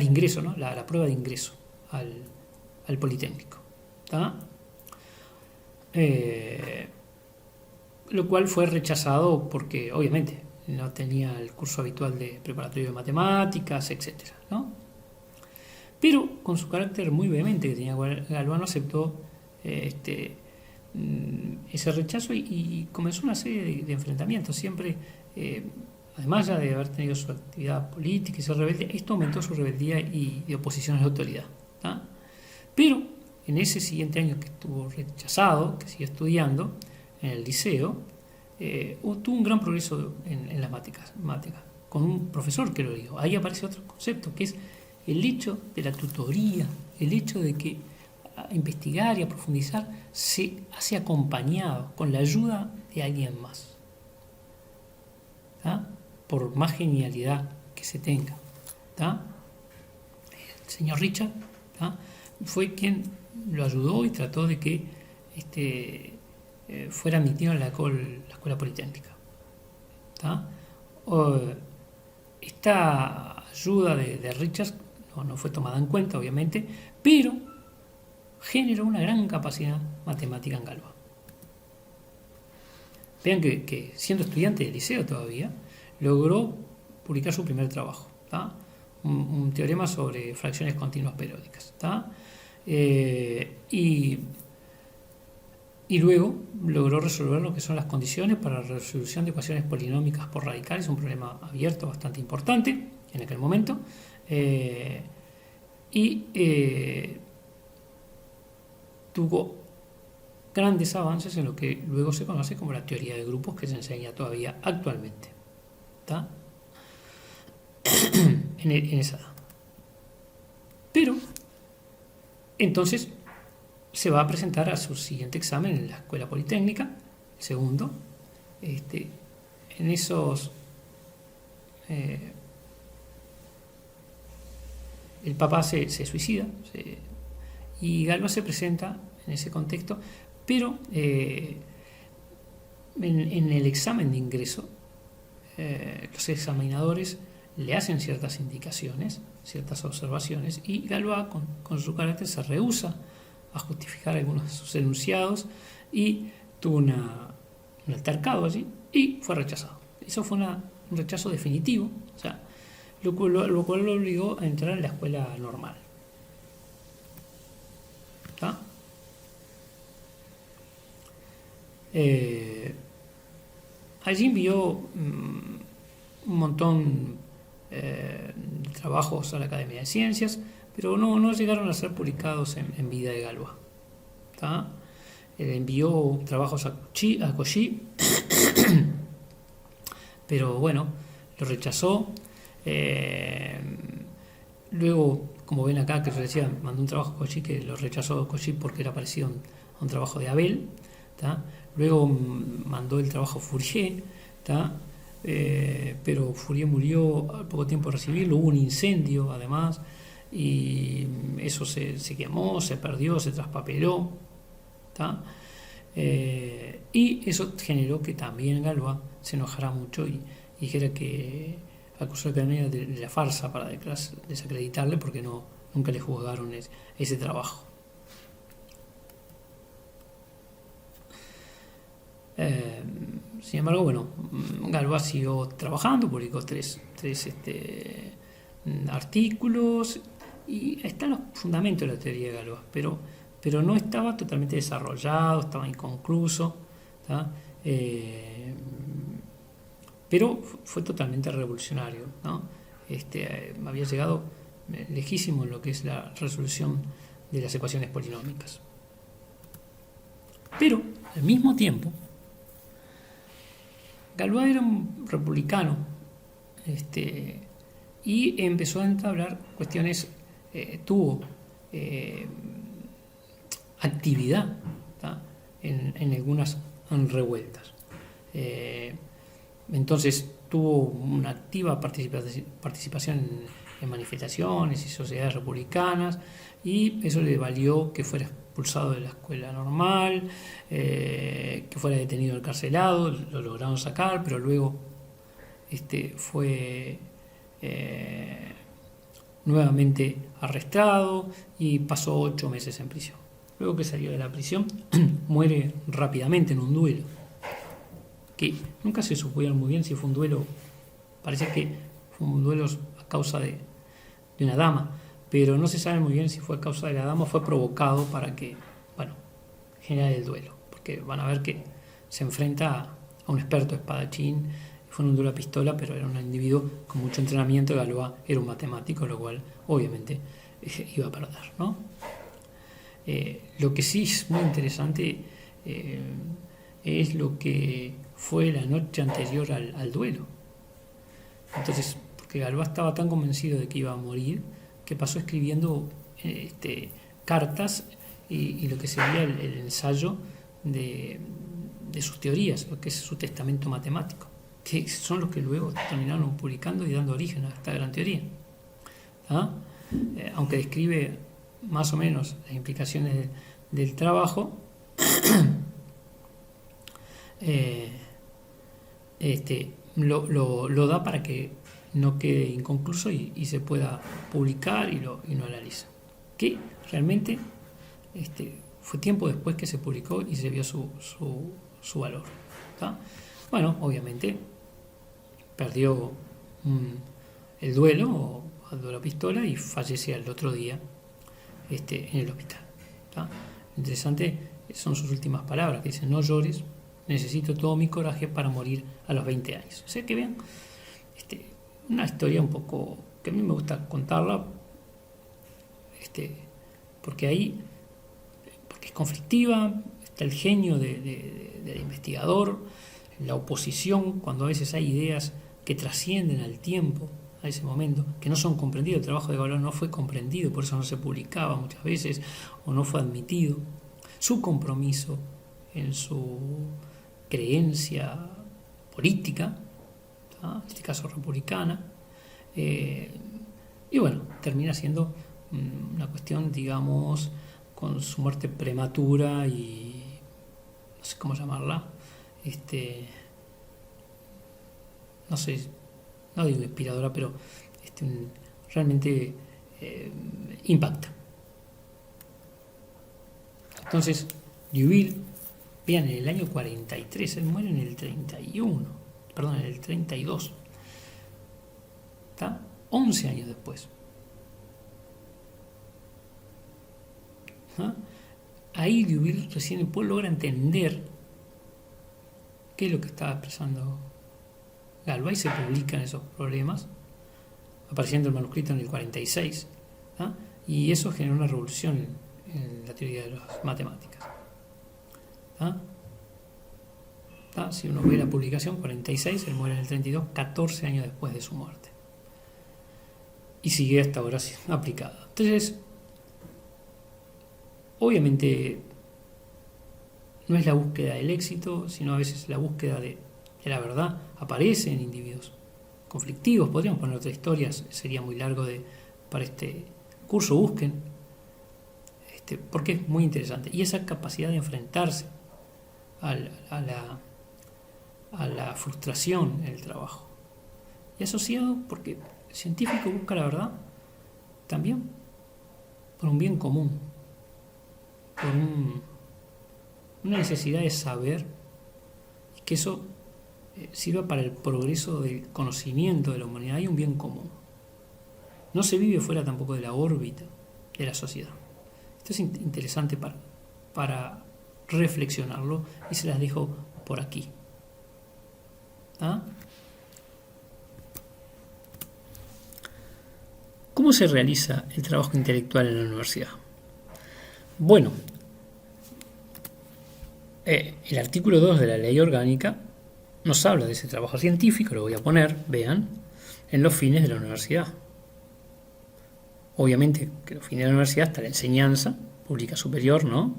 S1: ingreso, ¿no? la prueba de ingreso al Politécnico. ¿Tá? Lo cual fue rechazado porque obviamente no tenía el curso habitual de preparatorio de matemáticas, etc., ¿no? Pero con su carácter muy vehemente que tenía Galvano, aceptó ese rechazo y comenzó una serie de enfrentamientos. Siempre, además ya de haber tenido su actividad política y ser rebelde, esto aumentó su rebeldía y de oposición a la autoridad. ¿Tá? Pero en ese siguiente año que estuvo rechazado, que siguió estudiando en el liceo, tuvo un gran progreso en las matemáticas, con un profesor que lo dio. Ahí aparece otro concepto, que es el hecho de la tutoría, el hecho de que a investigar y a profundizar se hace acompañado, con la ayuda de alguien más. ¿Tá? Por más genialidad que se tenga. ¿Tá? El señor Richard, ¿tá? Fue quien lo ayudó y trató de que fuera admitido en la escuela politécnica. ¿Tá? Esta ayuda de Richard no fue tomada en cuenta, obviamente, pero generó una gran capacidad matemática en Galois. Vean que siendo estudiante de liceo todavía, logró publicar su primer trabajo, ¿tá? Un teorema sobre fracciones continuas periódicas. ¿Tá? Y luego logró resolver lo que son las condiciones para la resolución de ecuaciones polinómicas por radicales, un problema abierto bastante importante en aquel momento. Tuvo grandes avances en lo que luego se conoce como la teoría de grupos, que se enseña todavía actualmente. ¿Tá? en esa edad. Pero entonces se va a presentar a su siguiente examen en la escuela politécnica, el segundo. En esos el papá se suicida y Galois se presenta en ese contexto, pero en el examen de ingreso los examinadores le hacen ciertas indicaciones, ciertas observaciones, y Galois con su carácter se rehúsa a justificar algunos de sus enunciados y tuvo un altercado allí y fue rechazado. Eso fue un rechazo definitivo, o sea, lo cual lo obligó a entrar en la escuela normal. ¿Tá? Allí envió un montón de trabajos a la Academia de Ciencias, pero no llegaron a ser publicados en vida de Galois. ¿Tá? Envió trabajos a Cauchy, pero bueno, lo rechazó. Luego, como ven acá, que yo decía, mandó un trabajo a Cauchy que lo rechazó Cauchy porque era parecido a un trabajo de Abel. ¿Tá? Luego mandó el trabajo a Fourier, ¿tá? Pero Fourier murió al poco tiempo de recibirlo, hubo un incendio además, y eso se quemó, se perdió, se traspapeló. ¿Tá? Y eso generó que también Galois se enojara mucho y dijera que acusó a la Academia de la farsa para desacreditarle porque nunca le juzgaron ese trabajo. Sin embargo, bueno, Galois siguió trabajando, publicó tres artículos y están los fundamentos de la teoría de Galois, pero no estaba totalmente desarrollado, estaba inconcluso, ¿tá? Pero fue totalmente revolucionario, ¿no? Había llegado lejísimo en lo que es la resolución de las ecuaciones polinómicas. Pero al mismo tiempo, Galois era un republicano y empezó a entablar cuestiones, tuvo actividad, ¿tá? en algunas revueltas. Entonces tuvo una activa participación en manifestaciones y sociedades republicanas, y eso le valió que fuera expulsado de la escuela normal, que fuera detenido, encarcelado. Lo lograron sacar, pero luego fue nuevamente arrestado y pasó 8 meses en prisión. Luego que salió de la prisión, muere rápidamente en un duelo, que nunca se supieron muy bien si fue un duelo. Parece que fue un duelo a causa de una dama, pero no se sabe muy bien si fue a causa de la dama o fue provocado para que, generar el duelo, porque van a ver que se enfrenta a un experto espadachín. Fue un duelo a pistola, pero era un individuo con mucho entrenamiento. Galois era un matemático, lo cual obviamente iba a perder, ¿no? Lo que sí es muy interesante es lo que fue la noche anterior al duelo. Entonces, porque Galois estaba tan convencido de que iba a morir, que pasó escribiendo cartas y lo que sería el ensayo de sus teorías, lo que es su testamento matemático, que son los que luego terminaron publicando y dando origen a esta gran teoría. Aunque describe más o menos las implicaciones del trabajo, lo da para que no quede inconcluso y se pueda publicar y lo analiza. Que realmente fue tiempo después que se publicó y se vio su valor. Bueno, obviamente perdió el duelo a la pistola y fallece al otro día en el hospital. Interesante son sus últimas palabras, que dicen: no llores, necesito todo mi coraje para morir a los 20 años. O sea que vean, una historia un poco que a mí me gusta contarla, porque es conflictiva, está el genio del investigador, la oposición, cuando a veces hay ideas que trascienden al tiempo, a ese momento, que no son comprendidos. El trabajo de Galois no fue comprendido, por eso no se publicaba muchas veces o no fue admitido. Su compromiso en su creencia política, en este caso republicana, y bueno, termina siendo una cuestión, digamos, con su muerte prematura y no sé cómo llamarla, no sé, no digo inspiradora, pero realmente impacta. Entonces, Liouville, vean, en el año 43, él muere en el 32, ¿está? 11 años después. Ahí Liouville recién logra entender qué es lo que estaba expresando Galois, y se publican esos problemas, apareciendo el manuscrito en el 46, y eso generó una revolución en la teoría de las matemáticas. Si uno ve la publicación, 46, él muere en el 32, 14 años después de su muerte, y sigue hasta ahora aplicada. Entonces, obviamente no es la búsqueda del éxito, sino a veces la búsqueda de la verdad. Aparece en individuos conflictivos. Podríamos poner otras historias, sería muy largo para este curso. Busquen, porque es muy interesante. Y esa capacidad de enfrentarse a la frustración en el trabajo. Y asociado, porque el científico busca la verdad también por un bien común, por una necesidad de saber, y que eso sirva para el progreso del conocimiento de la humanidad. Hay un bien común. No se vive fuera tampoco de la órbita de la sociedad. Esto es interesante para reflexionarlo, y se las dejo por aquí. ¿Cómo se realiza el trabajo intelectual en la universidad? Bueno, el artículo 2 de la Ley Orgánica nos habla de ese trabajo científico. Lo voy a poner, vean, en los fines de la universidad. Obviamente que los fines de la universidad está la enseñanza pública superior, ¿no?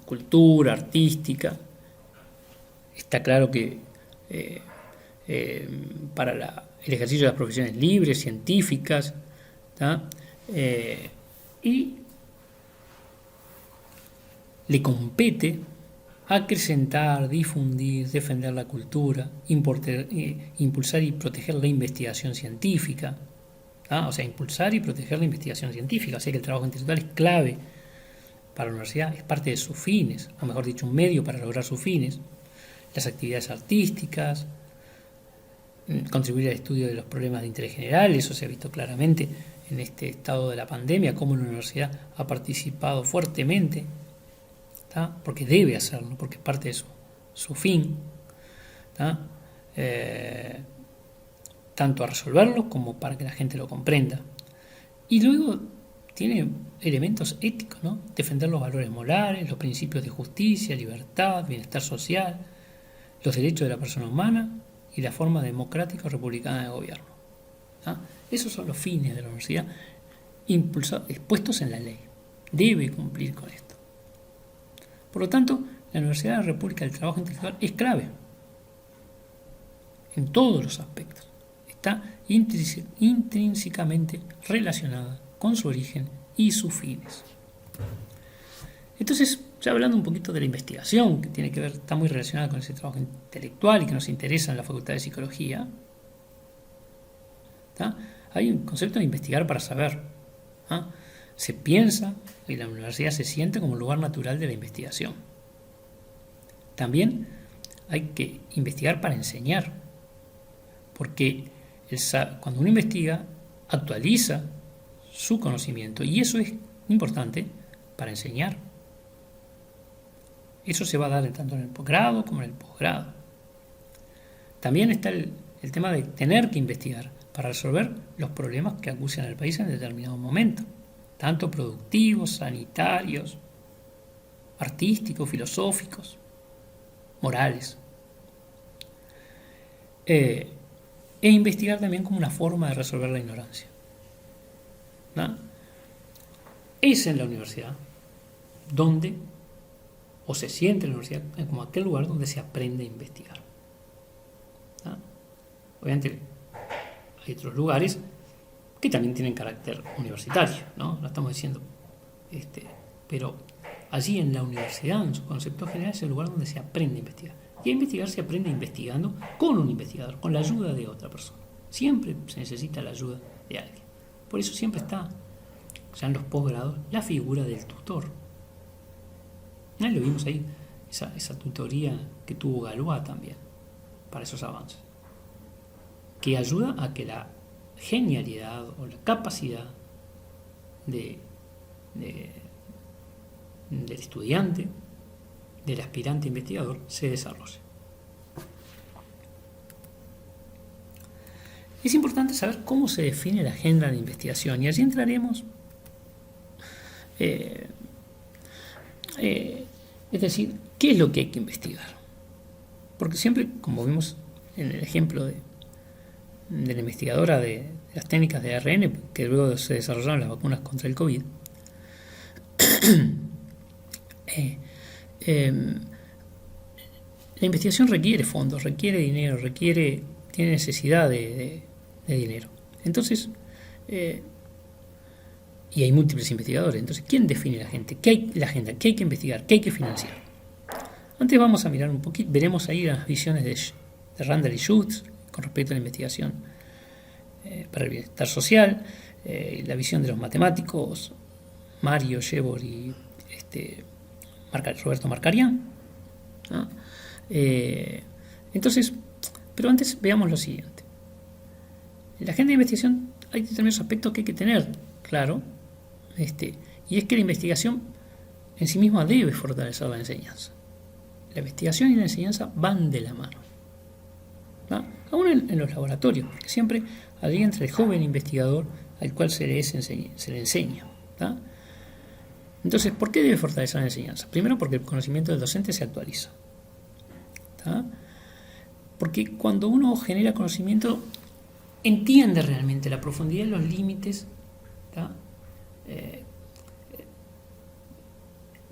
S1: Cultura, artística. Está claro que eh, para el ejercicio de las profesiones libres, científicas, y le compete acrecentar, difundir, defender la cultura, impulsar y proteger la investigación científica, o sea, impulsar y proteger la investigación científica, o sea que el trabajo intelectual es clave para la universidad, es parte de sus fines, o mejor dicho, un medio para lograr sus fines, las actividades artísticas, contribuir al estudio de los problemas de interés general, eso se ha visto claramente en este estado de la pandemia, cómo la universidad ha participado fuertemente, porque debe hacerlo, porque es parte de su fin, tanto a resolverlo como para que la gente lo comprenda. Y luego tiene elementos éticos, ¿no? Defender los valores morales, los principios de justicia, libertad, bienestar social, los derechos de la persona humana y la forma democrática o republicana de gobierno. Esos son los fines de la universidad expuestos en la ley. Debe cumplir con esto. Por lo tanto, la Universidad de la República del Trabajo Intelectual es clave en todos los aspectos. Está intrínsecamente relacionada con su origen y sus fines. Entonces, ya hablando un poquito de la investigación, que tiene que ver, está muy relacionada con ese trabajo intelectual y que nos interesa en la Facultad de Psicología, hay un concepto de investigar para saber. Se piensa y la universidad se siente como un lugar natural de la investigación. También hay que investigar para enseñar, porque cuando uno investiga, actualiza su conocimiento, y eso es importante para enseñar. Eso se va a dar tanto en el posgrado como en el posgrado. También está el tema de tener que investigar para resolver los problemas que acucian al país en determinado momento, tanto productivos, sanitarios, artísticos, filosóficos, morales. E investigar también como una forma de resolver la ignorancia. Es en la universidad donde, o se siente en la universidad como aquel lugar donde se aprende a investigar. Obviamente hay otros lugares que también tienen carácter universitario, ¿no? Lo estamos diciendo. Pero allí en la universidad, en su concepto general, es el lugar donde se aprende a investigar. Y a investigar se aprende investigando con un investigador, con la ayuda de otra persona. Siempre se necesita la ayuda de alguien. Por eso siempre está, ya en los posgrados, la figura del tutor. Lo vimos ahí, esa tutoría que tuvo Galois también, para esos avances, que ayuda a que la genialidad o la capacidad del estudiante, del aspirante investigador, se desarrolle. Es importante saber cómo se define la agenda de investigación, y allí entraremos, es decir, qué es lo que hay que investigar. Porque siempre, como vimos en el ejemplo de la investigadora de las técnicas de ARN, que luego se desarrollaron las vacunas contra el COVID, la investigación requiere fondos, requiere dinero, tiene necesidad de dinero. Entonces, y hay múltiples investigadores. Entonces, ¿quién define la agenda? ¿Qué hay que investigar? ¿Qué hay que financiar? Antes vamos a mirar un poquito, veremos ahí las visiones de Randall y Schutz con respecto a la investigación para el bienestar social, la visión de los matemáticos Mario Shevor y Roberto Markarian. Entonces, pero antes veamos lo siguiente. En la agenda de investigación hay determinados aspectos que hay que tener claro, y es que la investigación en sí misma debe fortalecer la enseñanza. La investigación y la enseñanza van de la mano, aún en los laboratorios, porque siempre allí entra el joven investigador al cual se le enseña. Entonces, ¿por qué debe fortalecer la enseñanza? Primero, porque el conocimiento del docente se actualiza. Porque cuando uno genera conocimiento, entiende realmente la profundidad y los límites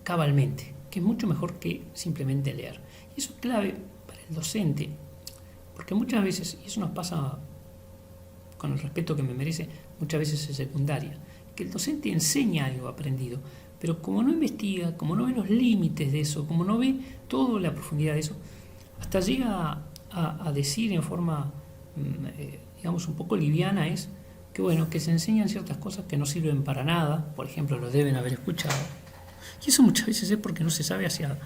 S1: cabalmente, que es mucho mejor que simplemente leer. Y eso es clave para el docente, Porque muchas veces, y eso nos pasa con el respeto que me merece, muchas veces en secundaria, que el docente enseña algo aprendido, pero como no investiga, como no ve los límites de eso, como no ve toda la profundidad de eso, hasta llega a decir en forma, digamos, un poco liviana, es que bueno, que se enseñan ciertas cosas que no sirven para nada, por ejemplo, lo deben haber escuchado. Y eso muchas veces es porque no se sabe hacia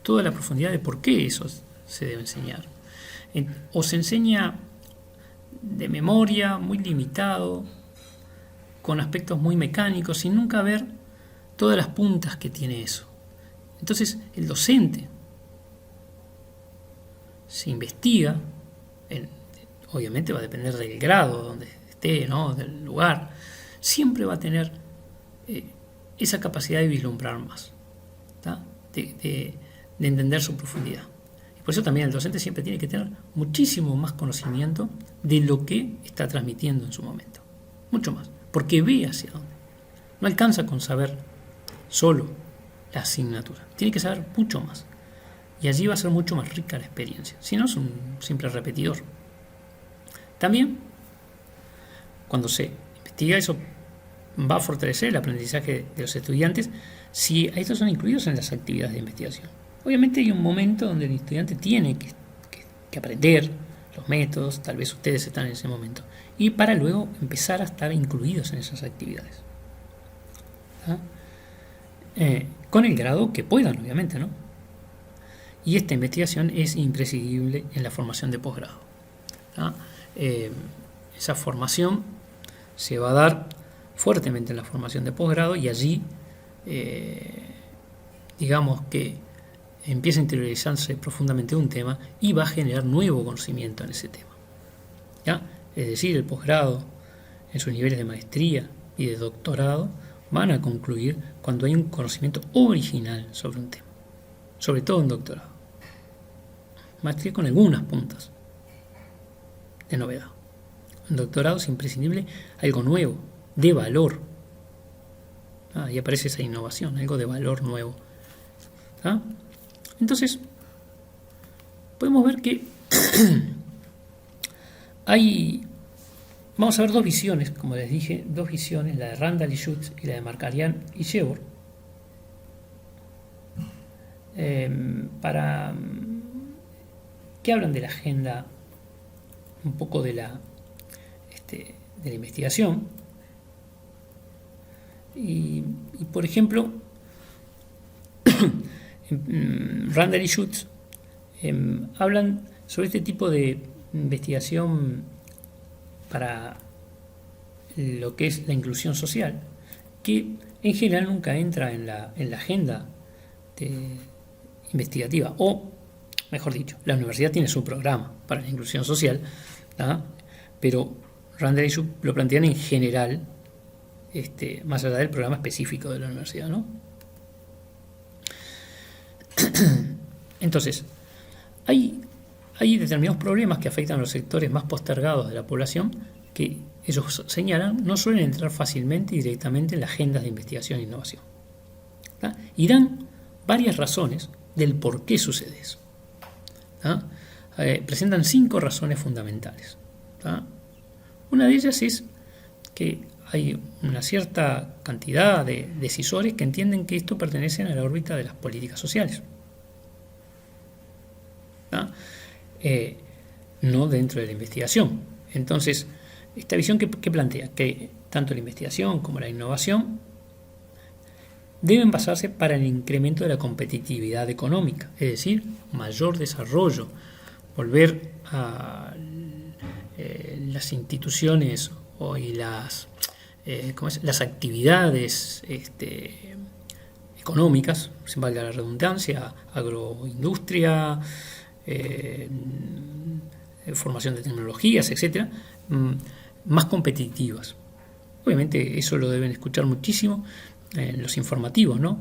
S1: toda la profundidad de por qué eso se debe enseñar. O se enseña de memoria, muy limitado, con aspectos muy mecánicos, sin nunca ver todas las puntas que tiene eso. Entonces, el docente se investiga, obviamente va a depender del grado donde esté, ¿no?, del lugar, siempre va a tener esa capacidad de vislumbrar más, de entender su profundidad. Y por eso también el docente siempre tiene que tener muchísimo más conocimiento de lo que está transmitiendo en su momento, mucho más, porque ve hacia dónde. No alcanza con saber solo la asignatura, tiene que saber mucho más. Y allí va a ser mucho más rica la experiencia. Si no, es un simple repetidor. También, cuando se investiga, eso va a fortalecer el aprendizaje de los estudiantes si estos son incluidos en las actividades de investigación. Obviamente hay un momento donde el estudiante tiene que aprender los métodos, tal vez ustedes están en ese momento, y para luego empezar a estar incluidos en esas actividades. Con el grado que puedan, obviamente, ¿no? Y esta investigación es imprescindible en la formación de posgrado. Esa formación se va a dar fuertemente en la formación de posgrado y allí, digamos que empieza a interiorizarse profundamente un tema y va a generar nuevo conocimiento en ese tema. Es decir, el posgrado en sus niveles de maestría y de doctorado van a concluir cuando hay un conocimiento original sobre un tema, sobre todo en doctorado. Maestría con algunas puntas de novedad. En doctorado es imprescindible algo nuevo, de valor. Ahí aparece esa innovación, algo de valor nuevo. Entonces, podemos ver que vamos a ver dos visiones, como les dije, dos visiones, la de Randall y Schutz y la de Markarian y Sheward, que hablan de la agenda, un poco de la investigación. Y por ejemplo, Randall y Schutz hablan sobre este tipo de investigación para lo que es la inclusión social, que en general nunca entra en la agenda investigativa, o mejor dicho, la universidad tiene su programa para la inclusión social, pero Randall y Schutz lo plantean en general, más allá del programa específico de la universidad, ¿no? Entonces, hay determinados problemas que afectan a los sectores más postergados de la población que ellos señalan no suelen entrar fácilmente y directamente en las agendas de investigación e innovación. Y dan varias razones del por qué sucede eso. Presentan 5 razones fundamentales. Una de ellas es que hay una cierta cantidad de decisores que entienden que esto pertenece a la órbita de las políticas sociales, no dentro de la investigación. Entonces, esta visión que plantea que tanto la investigación como la innovación deben basarse para el incremento de la competitividad económica, es decir, mayor desarrollo, volver a las instituciones y las actividades económicas, sin valga la redundancia, agroindustria, formación de tecnologías, etcétera, más competitivas. Obviamente eso lo deben escuchar muchísimo en los informativos, ¿no?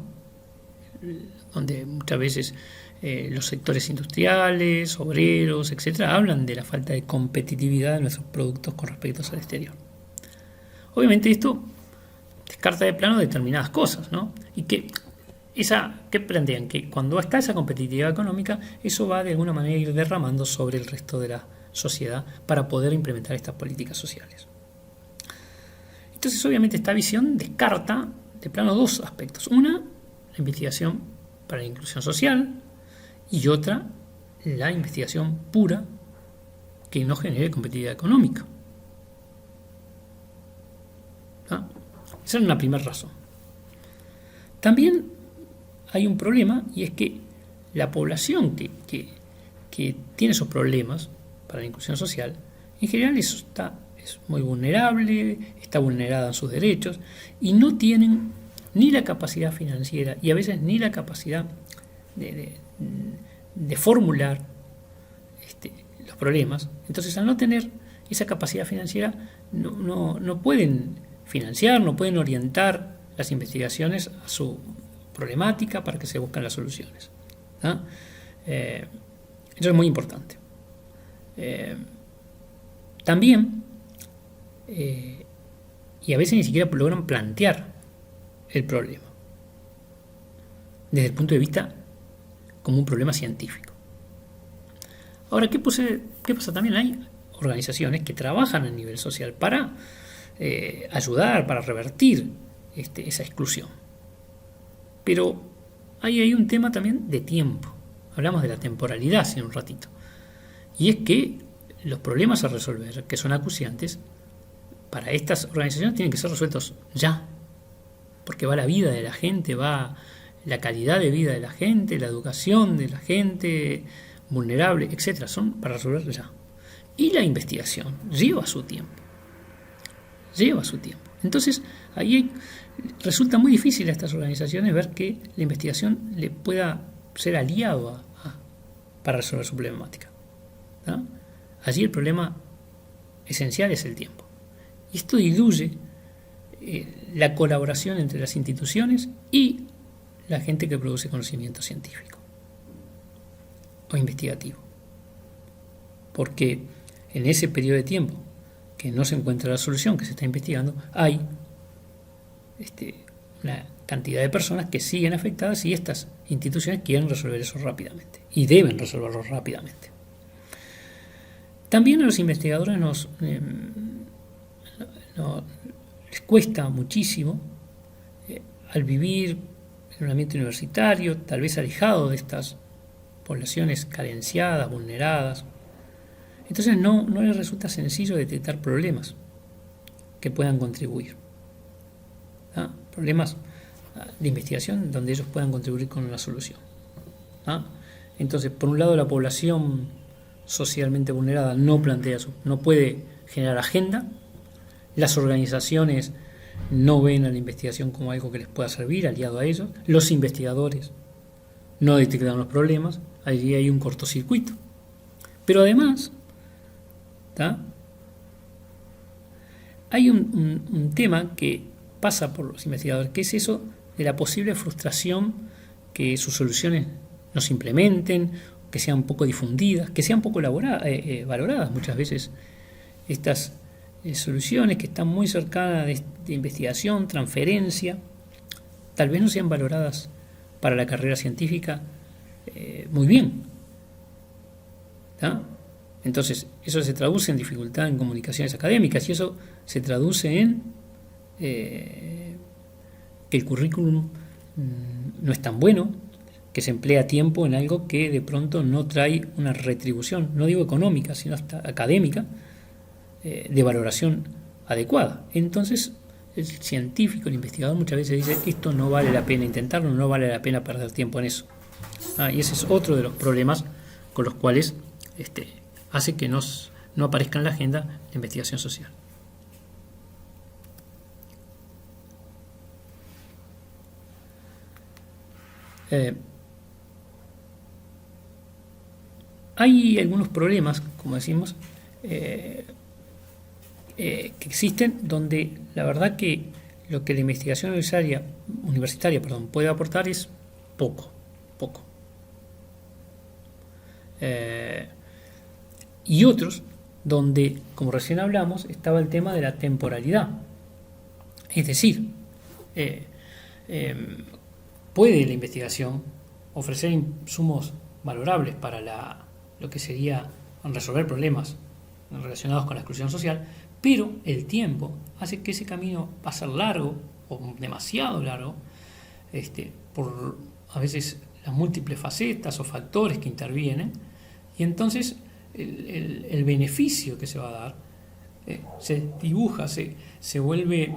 S1: Donde muchas veces los sectores industriales, obreros, etcétera, hablan de la falta de competitividad de nuestros productos con respecto al exterior. Obviamente esto descarta de plano determinadas cosas, ¿no? Y que plantean que cuando está esa competitividad económica, eso va de alguna manera a ir derramando sobre el resto de la sociedad para poder implementar estas políticas sociales. Entonces, obviamente, esta visión descarta de plano dos aspectos. Una, la investigación para la inclusión social, y otra, la investigación pura que no genere competitividad económica. ¿Ah? Esa es una primera razón. También hay un problema, y es que la población que tiene esos problemas para la inclusión social, en general es muy vulnerable, está vulnerada en sus derechos, y no tienen ni la capacidad financiera y a veces ni la capacidad de formular los problemas. Entonces, al no tener esa capacidad financiera, no pueden financiar, no pueden orientar las investigaciones a su problemática para que se busquen las soluciones. ¿Ah? Eso es muy importante. También, y a veces ni siquiera logran plantear el problema desde el punto de vista como un problema científico. Ahora, ¿qué pasa? También hay organizaciones que trabajan a nivel social para ayudar, para revertir esa exclusión. Pero hay un tema también de tiempo. Hablamos de la temporalidad hace un ratito. Y es que los problemas a resolver, que son acuciantes, para estas organizaciones tienen que ser resueltos ya. Porque va la vida de la gente, va la calidad de vida de la gente, la educación de la gente vulnerable, etc. Son para resolver ya. Y la investigación lleva su tiempo. Entonces, ahí resulta muy difícil a estas organizaciones ver que la investigación le pueda ser aliado para resolver su problemática. ¿No? Allí el problema esencial es el tiempo. Y esto diluye la colaboración entre las instituciones y la gente que produce conocimiento científico o investigativo. Porque en ese periodo de tiempo que no se encuentra la solución que se está investigando, hay una cantidad de personas que siguen afectadas y estas instituciones quieren resolver eso rápidamente y deben resolverlo rápidamente. También a los investigadores les cuesta muchísimo al vivir en un ambiente universitario, tal vez alejado de estas poblaciones carenciadas, vulneradas. Entonces no les resulta sencillo detectar problemas que puedan contribuir. ¿Ah? Problemas de investigación donde ellos puedan contribuir con una solución. ¿Ah? Entonces, por un lado, la población socialmente vulnerada no puede generar agenda. Las organizaciones no ven a la investigación como algo que les pueda servir, aliado a ellos. Los investigadores no detectan los problemas. Allí hay un cortocircuito. Pero además, hay un tema que pasa por los investigadores, que es eso de la posible frustración que sus soluciones no se implementen, que sean poco difundidas, que sean poco valoradas muchas veces estas soluciones que están muy cercanas de investigación, transferencia, tal vez no sean valoradas para la carrera científica muy bien. Entonces, eso se traduce en dificultad en comunicaciones académicas y eso se traduce en que el currículum no es tan bueno, que se emplea tiempo en algo que de pronto no trae una retribución, no digo económica, sino hasta académica, de valoración adecuada. Entonces, el científico, el investigador muchas veces dice, esto no vale la pena intentarlo, no vale la pena perder tiempo en eso. Y ese es otro de los problemas con los cuales hace que no aparezca en la agenda la investigación social. Hay algunos problemas, como decimos, que existen donde la verdad que lo que la investigación universitaria puede aportar es poco. Y otros donde, como recién hablamos, estaba el tema de la temporalidad. Es decir, puede la investigación ofrecer insumos valorables para lo que sería resolver problemas relacionados con la exclusión social, pero el tiempo hace que ese camino va a ser largo o demasiado largo, por a veces las múltiples facetas o factores que intervienen, y entonces el beneficio que se va a dar se dibuja, se vuelve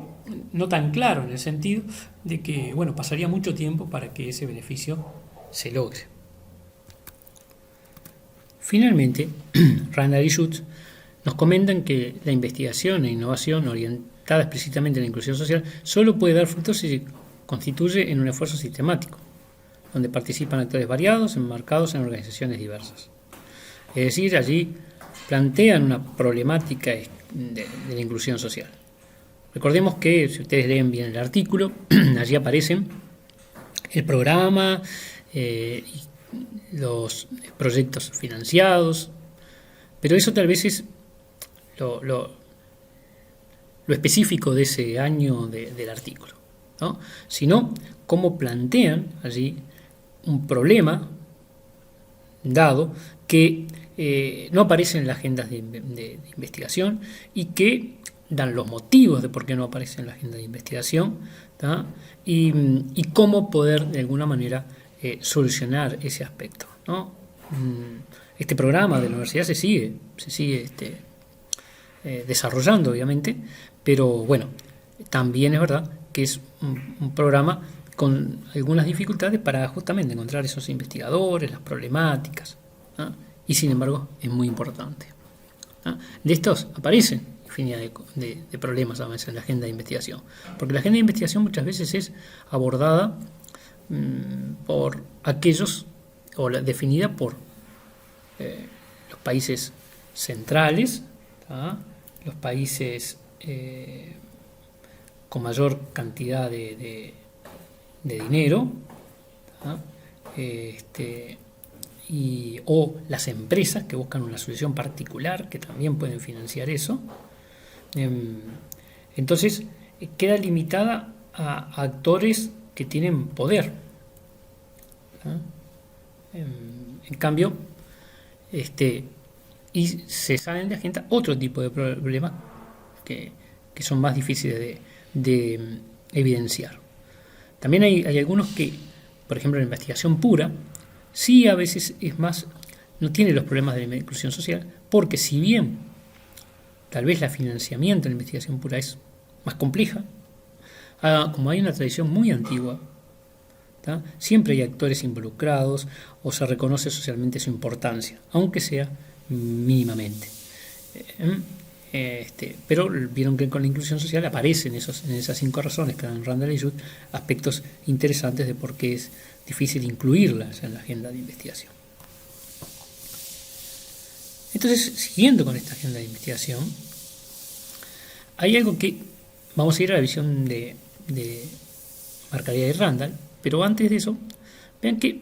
S1: no tan claro, en el sentido de que, bueno, pasaría mucho tiempo para que ese beneficio se logre. Finalmente, Randall y Schutz nos comentan que la investigación e innovación orientada explícitamente a la inclusión social solo puede dar frutos si se constituye en un esfuerzo sistemático, donde participan actores variados, enmarcados en organizaciones diversas. Es decir, allí plantean una problemática de la inclusión social. Recordemos que, si ustedes leen bien el artículo, allí aparecen el programa y los proyectos financiados, pero eso tal vez es lo específico de ese año del artículo, ¿no? Sino cómo plantean allí un problema dado que no aparece en las agendas de investigación y que dan los motivos de por qué no aparece en la agenda de investigación, ¿tá? Y cómo poder de alguna manera solucionar ese aspecto, ¿no? Este programa de la universidad se sigue desarrollando, obviamente, pero bueno, también es verdad que es un programa con algunas dificultades para justamente encontrar esos investigadores, las problemáticas, ¿no? Y sin embargo es muy importante, ¿no? De estos aparecen infinidad de problemas a veces en la agenda de investigación, porque la agenda de investigación muchas veces es abordada por aquellos, o definida por los países centrales, ¿tá? Los países con mayor cantidad de dinero, ¿tá? O las empresas que buscan una solución particular, que también pueden financiar eso. Entonces queda limitada a actores que tienen poder, ¿tá? En cambio, y se salen de agenda otro tipo de problemas que son más difíciles de evidenciar. También hay algunos que, por ejemplo, la investigación pura, sí a veces no tiene los problemas de la inclusión social, porque si bien tal vez el financiamiento de la investigación pura es más compleja, como hay una tradición muy antigua, ¿tá? Siempre hay actores involucrados o se reconoce socialmente su importancia, aunque sea mínimamente. Pero vieron que con la inclusión social aparecen en esas 5 razones que dan Randall y Schutz aspectos interesantes de por qué es difícil incluirlas en la agenda de investigación. Entonces, siguiendo con esta agenda de investigación, hay algo que vamos a ir a la visión de Marcaria y Randall, pero antes de eso, vean que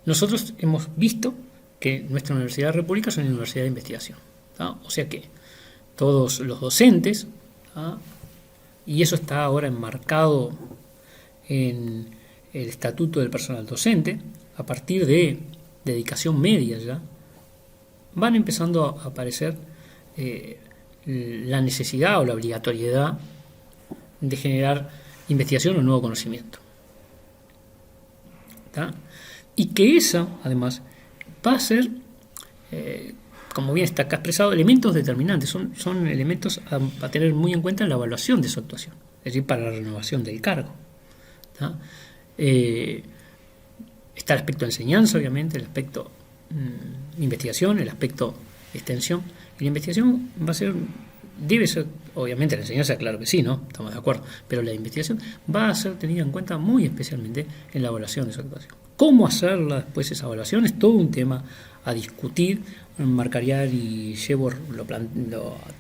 S1: nosotros hemos visto que nuestra Universidad de la República es una universidad de investigación, ¿tá? O sea que todos los docentes, ¿tá? Y eso está ahora enmarcado en el estatuto del personal docente, a partir de dedicación media ya, van empezando a aparecer la necesidad o la obligatoriedad de generar investigación o nuevo conocimiento, ¿tá? Y que eso, además, va a ser, como bien está acá expresado, elementos determinantes, son elementos a tener muy en cuenta en la evaluación de su actuación, es decir, para la renovación del cargo, ¿tá? Está el aspecto de enseñanza, obviamente, el aspecto investigación, el aspecto extensión. Y la investigación debe ser, obviamente la enseñanza, claro que sí, ¿no? Estamos de acuerdo, pero la investigación va a ser tenida en cuenta muy especialmente en la evaluación de su actuación. ¿Cómo hacerla después esa evaluación? Es todo un tema a discutir. Marcariar y Shebor lo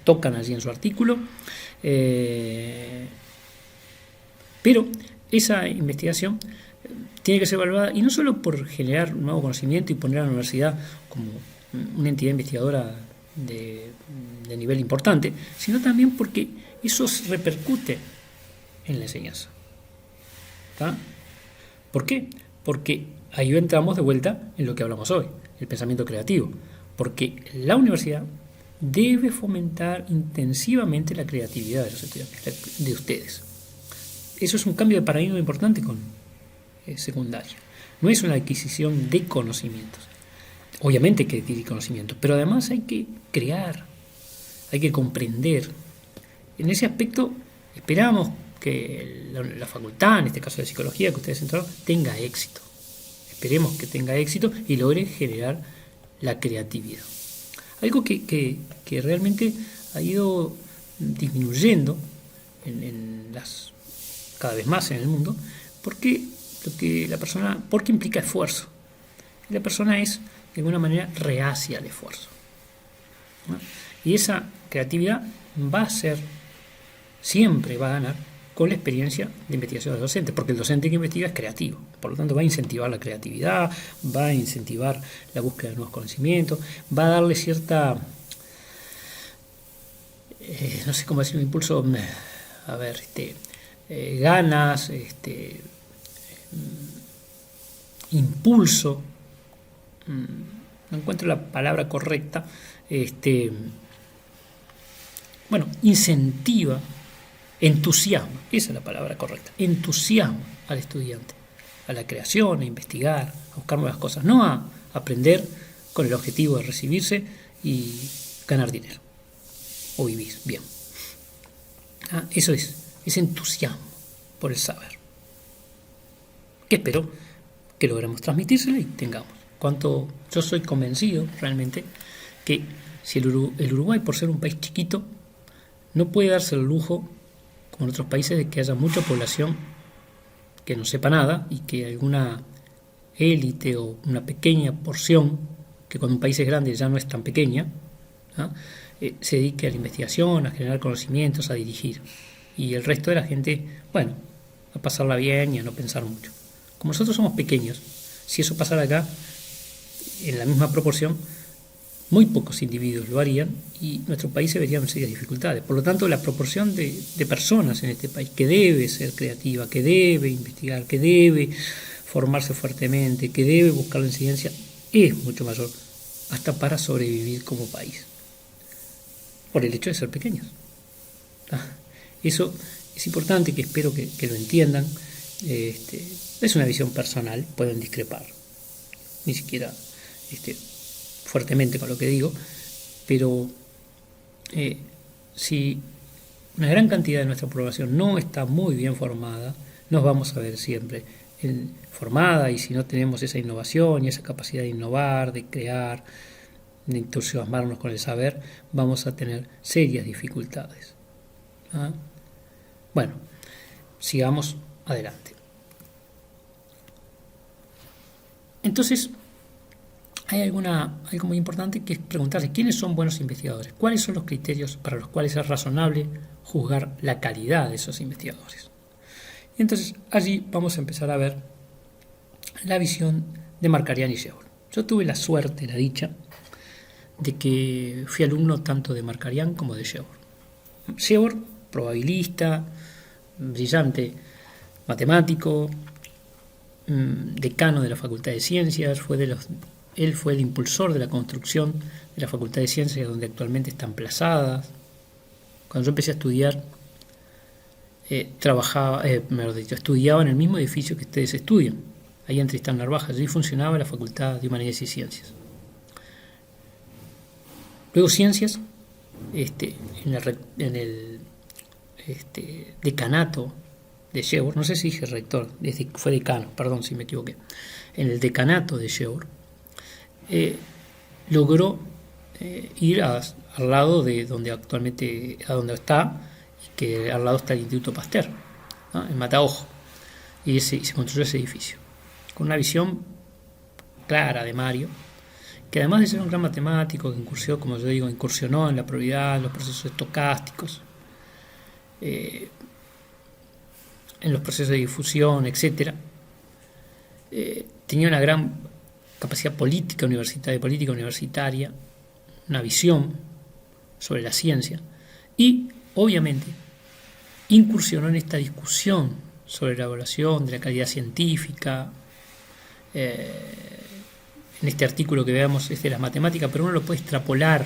S1: tocan allí en su artículo, pero esa investigación tiene que ser evaluada, y no solo por generar un nuevo conocimiento y poner a la universidad como una entidad investigadora de nivel importante, sino también porque eso repercute en la enseñanza, ¿tá? ¿Por qué? Porque ahí entramos de vuelta en lo que hablamos hoy, el pensamiento creativo, porque la universidad debe fomentar intensivamente la creatividad de los estudiantes, de ustedes. Eso es un cambio de paradigma importante con secundaria. No es una adquisición de conocimientos. Obviamente hay que adquirir conocimientos, pero además hay que crear, hay que comprender. En ese aspecto esperamos que la facultad, en este caso de psicología que ustedes entraron, tenga éxito. Esperemos que tenga éxito y logre generar la creatividad. Algo que realmente ha ido disminuyendo cada vez más en el mundo, porque implica esfuerzo. La persona es de alguna manera reacia al esfuerzo, ¿no? Y esa creatividad siempre va a ganar con la experiencia de investigación del docente, porque el docente que investiga es creativo, por lo tanto va a incentivar la creatividad, va a incentivar la búsqueda de nuevos conocimientos, va a darle cierta, no sé cómo decir, un impulso, ganas, impulso, no encuentro la palabra correcta, incentiva, entusiasma, esa es la palabra correcta, entusiasma al estudiante, a la creación, a investigar, a buscar nuevas cosas, no a aprender con el objetivo de recibirse y ganar dinero o vivir bien. Eso es entusiasmo por el saber, que espero que logremos transmitírselo y tengamos. Yo soy convencido realmente que si el Uruguay, por ser un país chiquito, no puede darse el lujo, como en otros países, de que haya mucha población que no sepa nada y que alguna élite o una pequeña porción, que cuando un país es grande ya no es tan pequeña, se dedique a la investigación, a generar conocimientos, a dirigir. Y el resto de la gente, a pasarla bien y a no pensar mucho. Como nosotros somos pequeños, si eso pasara acá, en la misma proporción, muy pocos individuos lo harían y nuestro país se vería en serias dificultades. Por lo tanto, la proporción de personas en este país que debe ser creativa, que debe investigar, que debe formarse fuertemente, que debe buscar la enseñanza, es mucho mayor, hasta para sobrevivir como país, por el hecho de ser pequeños. Eso es importante, que espero que lo entiendan. Es una visión personal, pueden discrepar, ni siquiera fuertemente con lo que digo, pero si una gran cantidad de nuestra población no está muy bien formada, nos vamos a ver siempre formada, y si no tenemos esa innovación y esa capacidad de innovar, de crear, de entusiasmarnos con el saber, vamos a tener serias dificultades. Sigamos adelante. Entonces, hay algo muy importante, que es preguntarse quiénes son buenos investigadores, cuáles son los criterios para los cuales es razonable juzgar la calidad de esos investigadores. Y entonces allí vamos a empezar a ver la visión de Markarian y Sheward. Yo tuve la suerte, la dicha, de que fui alumno tanto de Markarian como de Sheward. Sheward, probabilista, brillante matemático, decano de la Facultad de Ciencias, él fue el impulsor de la construcción de la Facultad de Ciencias donde actualmente está emplazada. Cuando yo empecé a estudiar, estudiaba en el mismo edificio que ustedes estudian, ahí en Tristán Narvaja. Allí funcionaba la Facultad de Humanidades y Ciencias. Luego Ciencias, en el decanato de Sheward, no sé si dije rector, fue decano, perdón si me equivoqué, en el decanato de Sheward, logró ir al lado de donde actualmente, a donde está, y que al lado está el Instituto Pasteur, ¿no?, en Mataojo, y se construyó ese edificio, con una visión clara de Mario, que además de ser un gran matemático, que incursionó en la probabilidad, en los procesos estocásticos, en los procesos de difusión, etc., tenía una gran capacidad política universitaria, una visión sobre la ciencia, y obviamente incursionó en esta discusión sobre la evaluación de la calidad científica. En este artículo que veamos es de las matemáticas, pero uno lo puede extrapolar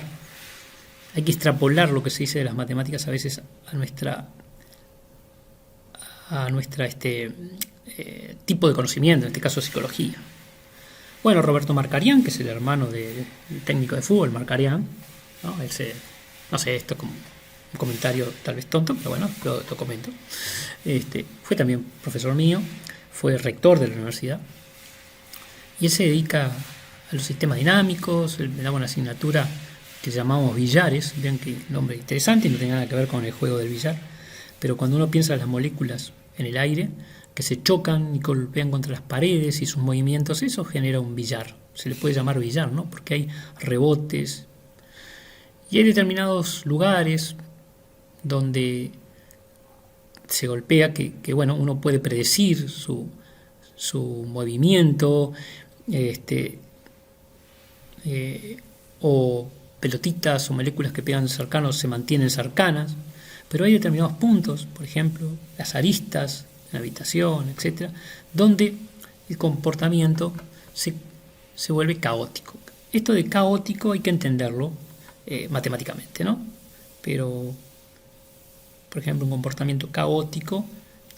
S1: hay que extrapolar lo que se dice de las matemáticas a veces a nuestra tipo de conocimiento, en este caso psicología. Bueno, Roberto Markarian, que es el hermano del técnico de fútbol, Markarian, ¿no? No sé, esto es como un comentario tal vez tonto, pero bueno, lo comento. Fue también profesor mío, fue rector de la universidad, y él se dedica a los sistemas dinámicos. Él me daba una asignatura que llamamos billares, vean qué nombre interesante, y no tiene nada que ver con el juego del billar, pero cuando uno piensa en las moléculas en el aire, que se chocan y golpean contra las paredes y sus movimientos, eso genera un billar. Se le puede llamar billar, ¿no? Porque hay rebotes y hay determinados lugares donde se golpea que bueno, uno puede predecir su movimiento, o pelotitas o moléculas que pegan cercanos se mantienen cercanas, pero hay determinados puntos, por ejemplo, las aristas en la habitación, etcétera, donde el comportamiento se vuelve caótico. Esto de caótico hay que entenderlo matemáticamente, ¿no? Pero, por ejemplo, un comportamiento caótico,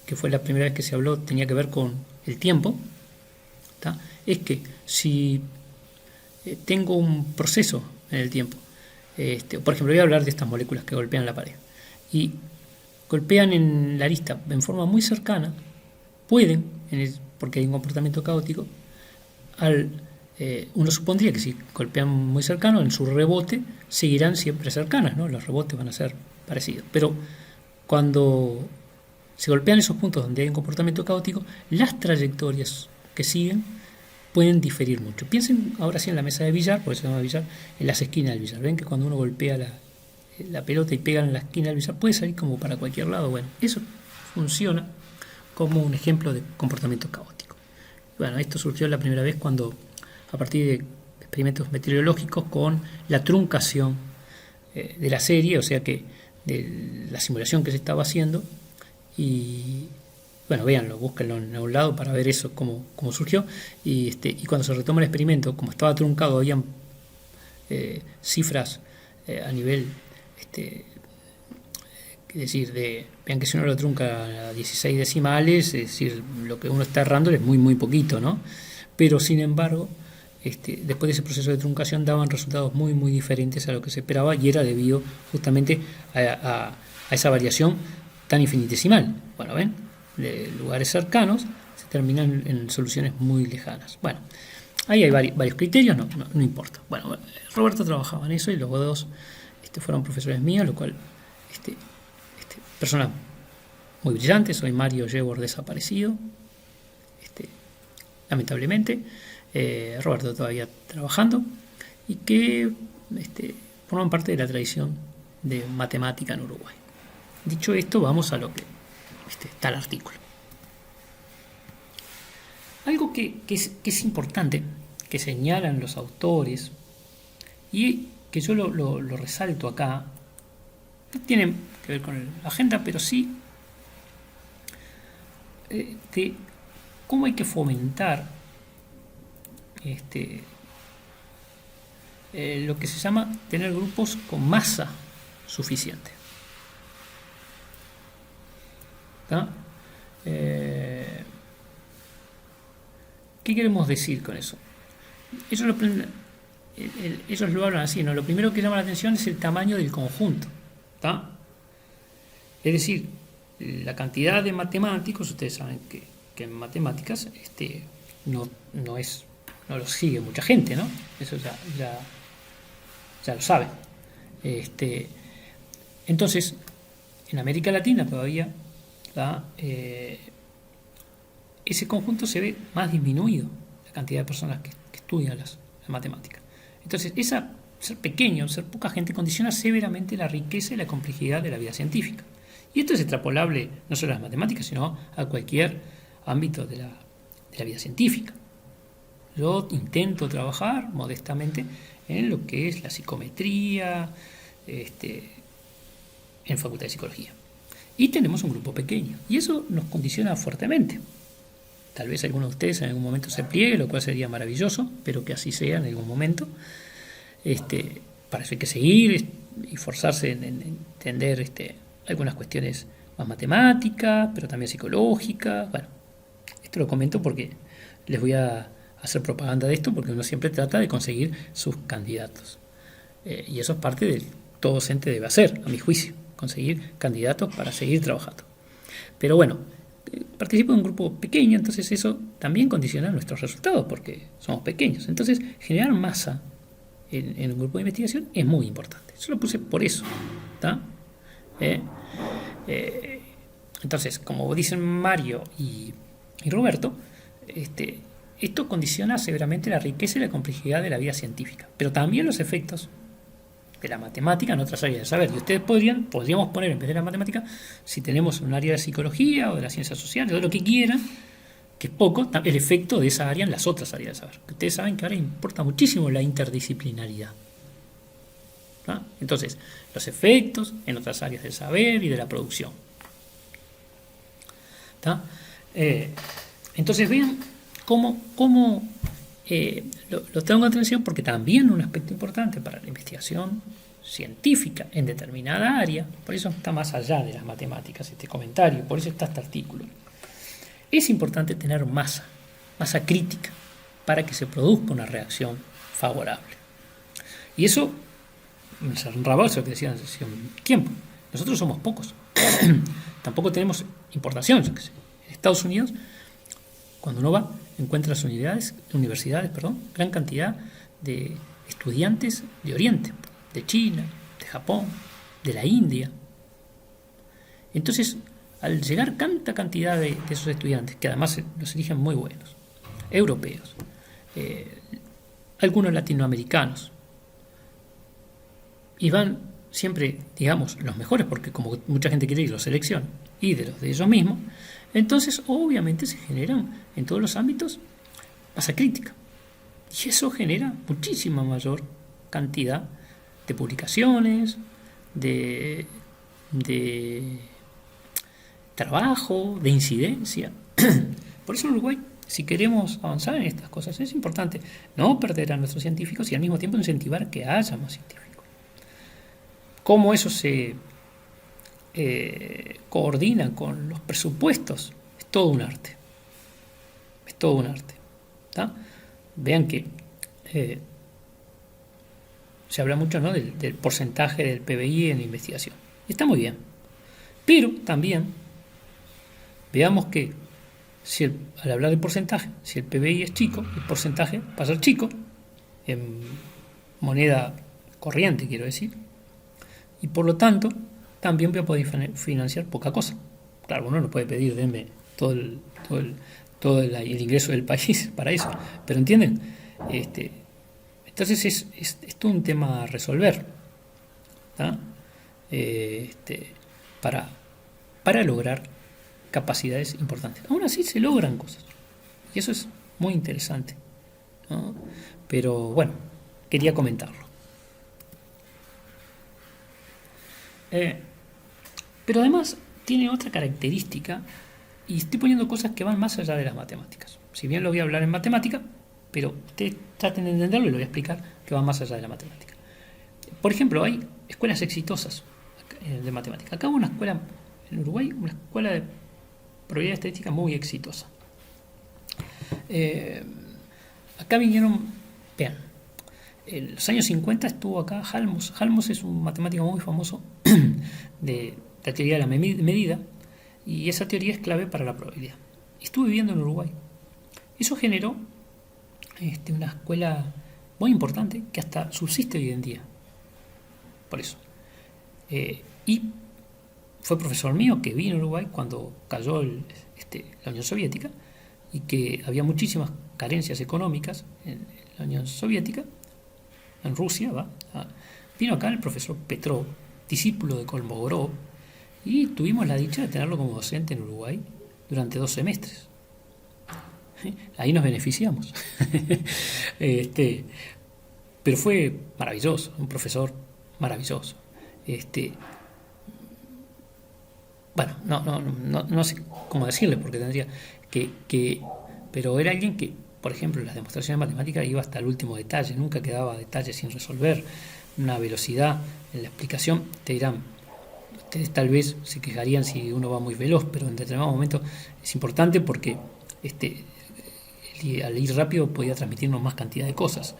S1: que fue la primera vez que se habló, tenía que ver con el tiempo, ¿tá? Es que si tengo un proceso en el tiempo, por ejemplo, voy a hablar de estas moléculas que golpean la pared, y golpean en la arista en forma muy cercana, pueden, porque hay un comportamiento caótico, uno supondría que si golpean muy cercano, en su rebote seguirán siempre cercanas, ¿no? Los rebotes van a ser parecidos. Pero cuando se golpean esos puntos donde hay un comportamiento caótico, las trayectorias que siguen pueden diferir mucho. Piensen ahora sí en la mesa de billar, por eso se llama billar, en las esquinas del billar. Ven que cuando uno golpea la pelota y pega en la esquina del billar, puede salir como para cualquier lado. Bueno, eso funciona como un ejemplo de comportamiento caótico. Bueno, esto surgió la primera vez cuando, a partir de experimentos meteorológicos con la truncación de la serie, o sea que de la simulación que se estaba haciendo, y bueno, véanlo, búsquenlo en algún lado para ver eso, cómo surgió, y cuando se retoma el experimento, como estaba truncado, habían cifras a nivel, es decir, vean que si uno lo trunca a 16 decimales, es decir, lo que uno está errando es muy, muy poquito, ¿no? Pero sin embargo, después de ese proceso de truncación daban resultados muy, muy diferentes a lo que se esperaba, y era debido justamente a esa variación tan infinitesimal. Bueno, ven, de lugares cercanos se terminan en soluciones muy lejanas. Bueno, ahí hay varios criterios, no importa. Bueno, Roberto trabajaba en eso y los dos fueron profesores míos, lo cual, personas muy brillantes. Hoy Mario Yebor desaparecido, lamentablemente. Roberto todavía trabajando, y que forman parte de la tradición de matemática en Uruguay. Dicho esto, vamos a lo que está el artículo. Algo que es importante, que señalan los autores, y que yo lo resalto acá, no tiene que ver con la agenda, pero sí de cómo hay que fomentar lo que se llama tener grupos con masa suficiente. ¿Qué queremos decir con eso? Ellos lo hablan así, ¿no? Lo primero que llama la atención es el tamaño del conjunto, ¿tá? Es decir, la cantidad de matemáticos. Ustedes saben que en matemáticas no lo sigue mucha gente, ¿no? Eso ya lo saben. Entonces, en América Latina todavía ese conjunto se ve más disminuido, la cantidad de personas que estudian las matemáticas. Entonces, ser pequeño, ser poca gente, condiciona severamente la riqueza y la complejidad de la vida científica. Y esto es extrapolable no solo a las matemáticas, sino a cualquier ámbito de la vida científica. Yo intento trabajar modestamente en lo que es la psicometría, en Facultad de Psicología. Y tenemos un grupo pequeño, y eso nos condiciona fuertemente. Tal vez alguno de ustedes en algún momento se pliegue, lo cual sería maravilloso, pero que así sea en algún momento. Para eso hay que seguir y forzarse en entender algunas cuestiones más matemáticas, pero también psicológicas. Bueno, esto lo comento porque les voy a hacer propaganda de esto, porque uno siempre trata de conseguir sus candidatos. Y eso es parte de todo docente debe hacer, a mi juicio, conseguir candidatos para seguir trabajando. Pero bueno, participo en un grupo pequeño, entonces eso también condiciona nuestros resultados, porque somos pequeños. Entonces, generar masa en un grupo de investigación es muy importante. Yo lo puse por eso. ¿Tá? Entonces, como dicen Mario y Roberto, esto condiciona severamente la riqueza y la complejidad de la vida científica, pero también los efectos de la matemática en otras áreas de saber. Y ustedes podríamos poner en vez de la matemática, si tenemos un área de psicología o de las ciencias sociales, o lo que quieran, que es poco, el efecto de esa área en las otras áreas de saber. Ustedes saben que ahora importa muchísimo la interdisciplinaridad. ¿No? Entonces, los efectos en otras áreas del saber y de la producción. ¿Tá? Entonces, vean cómo lo tengo en atención, porque también un aspecto importante para la investigación científica en determinada área, por eso está más allá de las matemáticas este comentario, por eso está este artículo. Es importante tener masa crítica, para que se produzca una reacción favorable. Y eso me cerraba eso que decían hace un tiempo. Nosotros somos pocos. Tampoco tenemos importación. Yo qué sé. En Estados Unidos, cuando uno va, encuentra las universidades, gran cantidad de estudiantes de Oriente, de China, de Japón, de la India. Entonces, al llegar tanta cantidad de esos estudiantes, que además los eligen muy buenos, europeos, algunos latinoamericanos, y van siempre, digamos, los mejores, porque como mucha gente quiere ir, los seleccionan, y de los de ellos mismos, entonces obviamente se generan en todos los ámbitos masa crítica. Y eso genera muchísima mayor cantidad de publicaciones, de trabajo, de incidencia. Por eso en Uruguay, si queremos avanzar en estas cosas, es importante no perder a nuestros científicos y al mismo tiempo incentivar que haya más científicos. Cómo eso se coordina con los presupuestos es todo un arte. Es todo un arte. ¿Tá? Vean que se habla mucho, ¿no?, del porcentaje del PBI en investigación. Y está muy bien. Pero también veamos que al hablar del porcentaje, si el PBI es chico, el porcentaje va a ser chico, en moneda corriente, quiero decir, y por lo tanto también voy a poder financiar poca cosa. Claro, uno no puede pedir, denme todo el ingreso del país para eso, pero ¿entienden? Entonces es todo un tema a resolver, ¿tá? Para lograr capacidades importantes. Aún así se logran cosas, y eso es muy interesante, ¿no? Pero bueno, quería comentarlo. Pero además tiene otra característica, y estoy poniendo cosas que van más allá de las matemáticas. Si bien lo voy a hablar en matemática, pero ustedes traten de entenderlo y lo voy a explicar que va más allá de la matemática. Por ejemplo, hay escuelas exitosas de matemática. Acá hubo una escuela en Uruguay, una escuela de probabilidad estadística muy exitosa. Acá vinieron, vean, en los años 50 estuvo acá Halmos. Halmos es un matemático muy famoso de la teoría de la medida, y esa teoría es clave para la probabilidad. Estuvo viviendo en Uruguay. Eso generó una escuela muy importante que hasta subsiste hoy en día. Por eso. Y fue profesor mío que vino a Uruguay cuando cayó la Unión Soviética, y que había muchísimas carencias económicas en la Unión Soviética, en Rusia, vino acá el profesor Petrov, discípulo de Kolmogorov, y tuvimos la dicha de tenerlo como docente en Uruguay durante 2 semestres. Ahí nos beneficiamos. Pero fue maravilloso, un profesor maravilloso. Bueno, no sé cómo decirle, porque tendría pero era alguien que, por ejemplo, en las demostraciones matemáticas iba hasta el último detalle, nunca quedaba detalle sin resolver. una velocidad en la explicación, te dirán, ustedes tal vez se quejarían si uno va muy veloz, pero en determinado momento es importante porque al ir rápido podía transmitirnos más cantidad de cosas.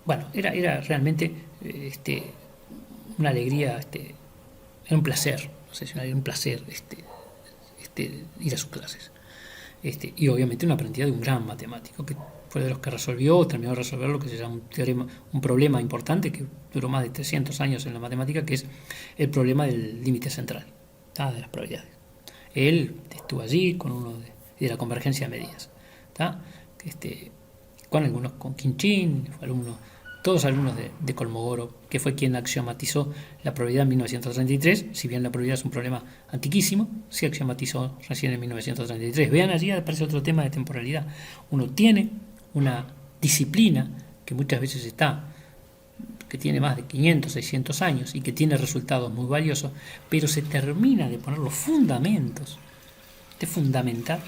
S1: Bueno, era realmente una alegría, era un placer, no sé si era un placer ir a sus clases. Y obviamente una aprendida de un gran matemático que fue de los que terminó de resolver lo que se llama un problema importante que duró más de 300 años en la matemática, que es el problema del límite central, de las probabilidades. Él estuvo allí con uno de la convergencia de medidas, con algunos, con Quinchín, todos alumnos de Kolmogorov, que fue quien axiomatizó la probabilidad en 1933. Si bien la probabilidad es un problema antiquísimo, se axiomatizó recién en 1933. Vean, allí aparece otro tema de temporalidad. Uno tiene una disciplina que muchas veces que tiene más de 500, 600 años y que tiene resultados muy valiosos, pero se termina de poner los fundamentos, de fundamentar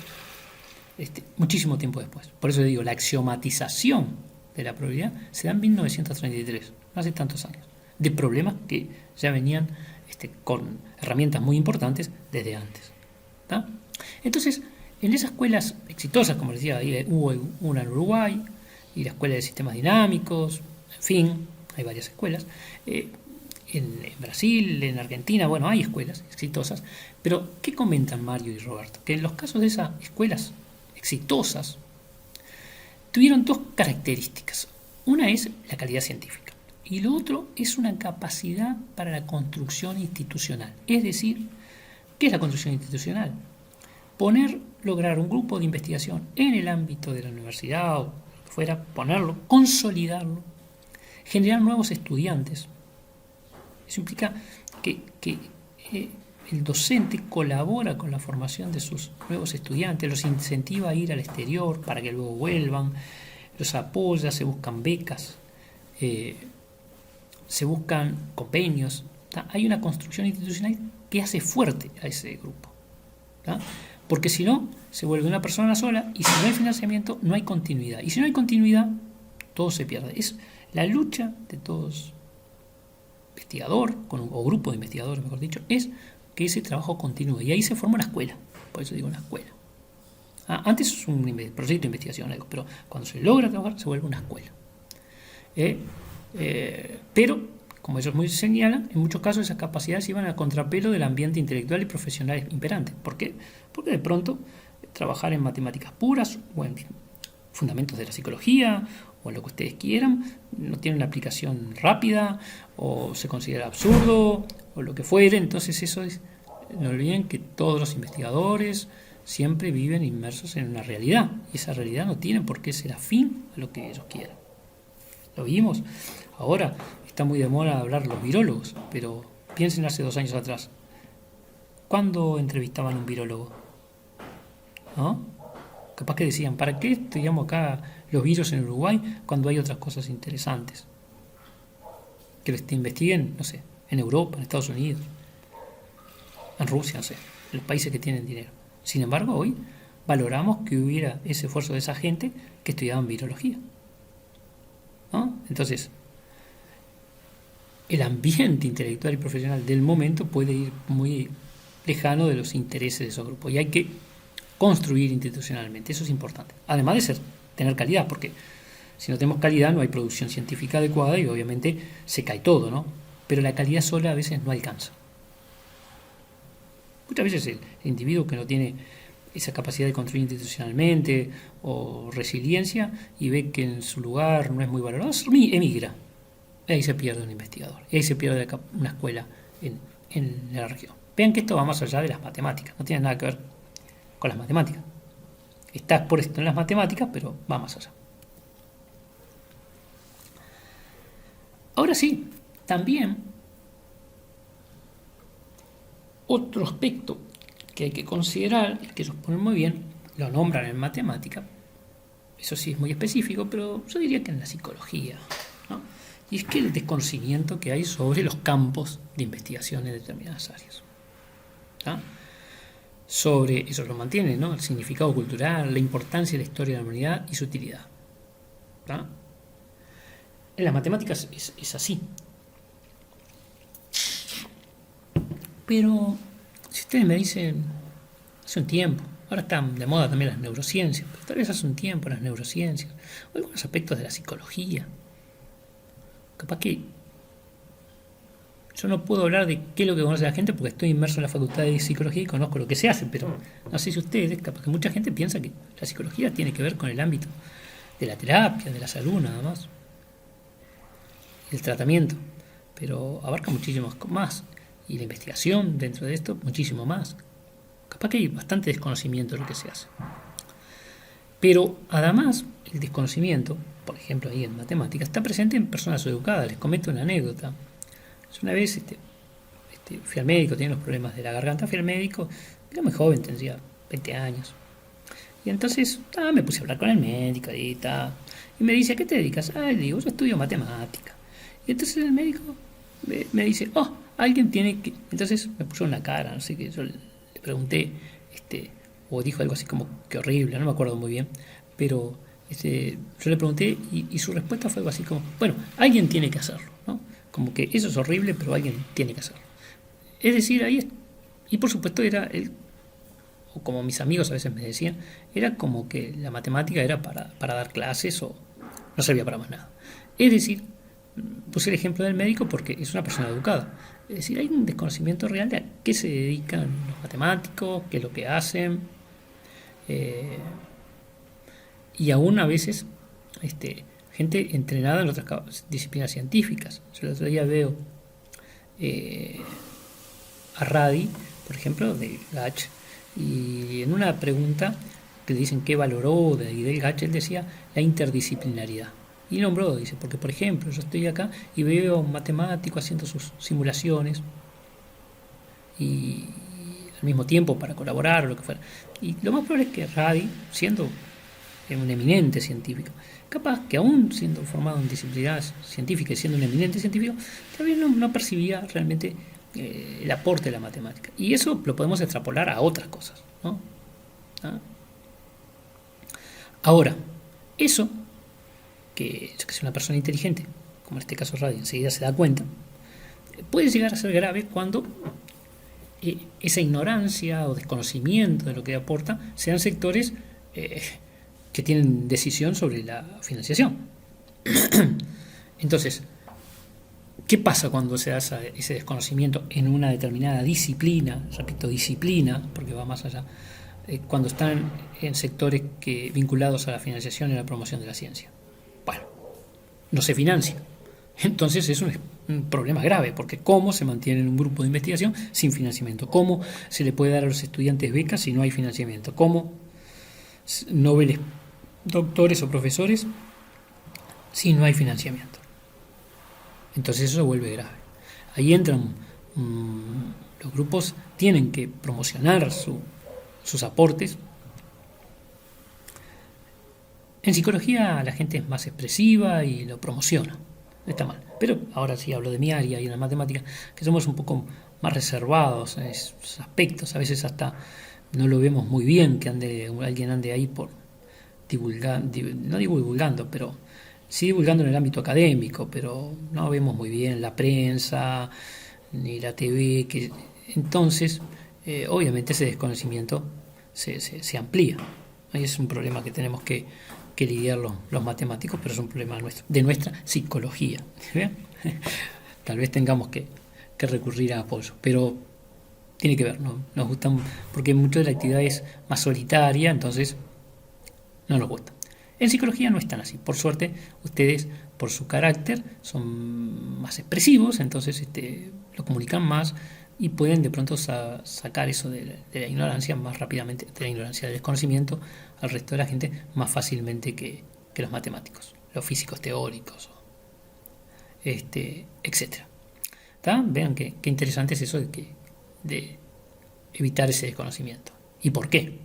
S1: muchísimo tiempo después. Por eso digo, la axiomatización de la probabilidad se da en 1933, no hace tantos años, de problemas que ya venían con herramientas muy importantes desde antes. Entonces, en esas escuelas exitosas, como les decía, hubo una en Uruguay, y la escuela de sistemas dinámicos, en fin, hay varias escuelas. En Brasil, en Argentina, bueno, hay escuelas exitosas, pero ¿qué comentan Mario y Roberto? Que en los casos de esas escuelas exitosas tuvieron dos características. Una es la calidad científica y lo otro es una capacidad para la construcción institucional. Es decir, ¿qué es la construcción institucional? Lograr un grupo de investigación en el ámbito de la universidad o lo que fuera, ponerlo, consolidarlo, generar nuevos estudiantes. Eso implica que el docente colabora con la formación de sus nuevos estudiantes, los incentiva a ir al exterior para que luego vuelvan, los apoya, se buscan becas, se buscan convenios. Hay una construcción institucional que hace fuerte a ese grupo. Porque si no, se vuelve una persona sola y si no hay financiamiento, no hay continuidad. Y si no hay continuidad, todo se pierde. Es la lucha de todos investigador, o grupo de investigadores, mejor dicho, es que ese trabajo continúe. Y ahí se forma una escuela. Por eso digo una escuela. Antes es un proyecto de investigación, pero cuando se logra trabajar, se vuelve una escuela. Pero, como ellos muy señalan, en muchos casos esas capacidades iban a contrapelo del ambiente intelectual y profesional imperante. ¿Por qué? Porque de pronto trabajar en matemáticas puras o en fundamentos de la psicología o en lo que ustedes quieran no tiene una aplicación rápida o se considera absurdo o lo que fuere. Entonces eso es, no olviden que todos los investigadores siempre viven inmersos en una realidad y esa realidad no tiene por qué ser afín a lo que ellos quieran. Lo vimos. Ahora está muy de moda hablar los virólogos, pero piensen hace 2 años atrás. ¿Cuándo entrevistaban a un virólogo? ¿No? Capaz que decían, ¿para qué estudiamos acá los virus en Uruguay cuando hay otras cosas interesantes? Que los investiguen, no sé, en Europa, en Estados Unidos, en Rusia, no sé, en los países que tienen dinero. Sin embargo, hoy valoramos que hubiera ese esfuerzo de esa gente que estudiaban virología. ¿No? Entonces, el ambiente intelectual y profesional del momento puede ir muy lejano de los intereses de esos grupos y hay que construir institucionalmente, eso es importante. Además de tener calidad, porque si no tenemos calidad no hay producción científica adecuada y obviamente se cae todo, ¿no? Pero la calidad sola a veces no alcanza. Muchas veces el individuo que no tiene esa capacidad de construir institucionalmente o resiliencia y ve que en su lugar no es muy valorado, emigra. Y ahí se pierde un investigador, y ahí se pierde una escuela en la región. Vean que esto va más allá de las matemáticas, no tiene nada que ver con las matemáticas. Está por esto en las matemáticas, pero va más allá. Ahora sí, también otro aspecto que hay que considerar, que ellos ponen muy bien, lo nombran en matemática, eso sí es muy específico, pero yo diría que en la psicología, ¿no? Y es que el desconocimiento que hay sobre los campos de investigación en determinadas áreas. ¿No? Sobre, eso lo mantiene, ¿no? El significado cultural, la importancia de la historia de la humanidad y su utilidad. ¿No? en las matemáticas es así. Pero si ustedes me dicen, hace un tiempo, ahora están de moda también las neurociencias, pero tal vez hace un tiempo las neurociencias, o algunos aspectos de la psicología. Capaz que yo no puedo hablar de qué es lo que conoce la gente porque estoy inmerso en la facultad de psicología y conozco lo que se hace, pero no sé si ustedes, capaz que mucha gente piensa que la psicología tiene que ver con el ámbito de la terapia, de la salud nada más, el tratamiento, pero abarca muchísimo más, y la investigación dentro de esto muchísimo más. Capaz que hay bastante desconocimiento de lo que se hace. Pero además, el desconocimiento, por ejemplo ahí en matemáticas, está presente en personas educadas. Les comento una anécdota. Yo una vez fui al médico, tenía los problemas de la garganta, fui al médico, era muy joven, tendría 20 años. Y entonces me puse a hablar con el médico y me dice, ¿a qué te dedicas? Le digo, yo estudio matemática. Y entonces el médico me dice, alguien tiene que... Entonces me puso una cara, no sé qué, yo le pregunté, o dijo algo así como que horrible, no me acuerdo muy bien, pero yo le pregunté y su respuesta fue algo así como, bueno, alguien tiene que hacerlo, ¿no? Como que eso es horrible, pero alguien tiene que hacerlo. Es decir, y por supuesto era o como mis amigos a veces me decían, era como que la matemática era para dar clases o no servía para más nada. Es decir, puse el ejemplo del médico porque es una persona educada. Es decir, hay un desconocimiento real de a qué se dedican los matemáticos, qué es lo que hacen, y aún a veces gente entrenada en otras disciplinas científicas. Yo el otro día veo a Radi, por ejemplo, de Gach, y en una pregunta que le dicen qué valoró del Gach, él decía la interdisciplinaridad. Y nombró, dice, porque por ejemplo, yo estoy acá y veo a un matemático haciendo sus simulaciones y al mismo tiempo para colaborar o lo que fuera. Y lo más probable es que Radi, siendo un eminente científico, capaz que aún siendo formado en disciplinas científicas y siendo un eminente científico, todavía no percibía realmente el aporte de la matemática. Y eso lo podemos extrapolar a otras cosas, ¿no? Ahora, eso que es una persona inteligente, como en este caso Radi, enseguida se da cuenta, puede llegar a ser grave cuando esa ignorancia o desconocimiento de lo que aporta sean sectores que tienen decisión sobre la financiación. Entonces, ¿qué pasa cuando se da ese desconocimiento en una determinada disciplina? Repito, disciplina, porque va más allá, cuando están en sectores vinculados a la financiación y a la promoción de la ciencia. Bueno, no se financia. Entonces es un problema grave, porque ¿cómo se mantiene un grupo de investigación sin financiamiento? ¿Cómo se le puede dar a los estudiantes becas si no hay financiamiento? ¿Cómo noveles, doctores o profesores si no hay financiamiento? Entonces eso se vuelve grave. Ahí entran, los grupos tienen que promocionar sus aportes. En psicología la gente es más expresiva y lo promociona. No está mal. Pero ahora sí hablo de mi área y en la matemática, que somos un poco más reservados en esos aspectos. A veces hasta no lo vemos muy bien que alguien ande ahí por no digo divulgando, pero sí divulgando en el ámbito académico, pero no vemos muy bien la prensa ni la TV. Entonces, obviamente ese desconocimiento se amplía. Ahí es un problema que tenemos que lidiar los matemáticos, pero es un problema de nuestra psicología. ¿Bien? Tal vez tengamos que recurrir a apoyo, pero tiene que ver, ¿no? Nos gustan, porque mucho de la actividad es más solitaria, entonces no nos gusta. En psicología no es tan así. Por suerte, ustedes, por su carácter, son más expresivos, entonces lo comunican más y pueden de pronto sacar eso de la ignorancia más rápidamente, de la ignorancia del desconocimiento al resto de la gente más fácilmente que los matemáticos, los físicos teóricos, etcétera. Vean qué interesante es eso de evitar ese desconocimiento. ¿Y por qué?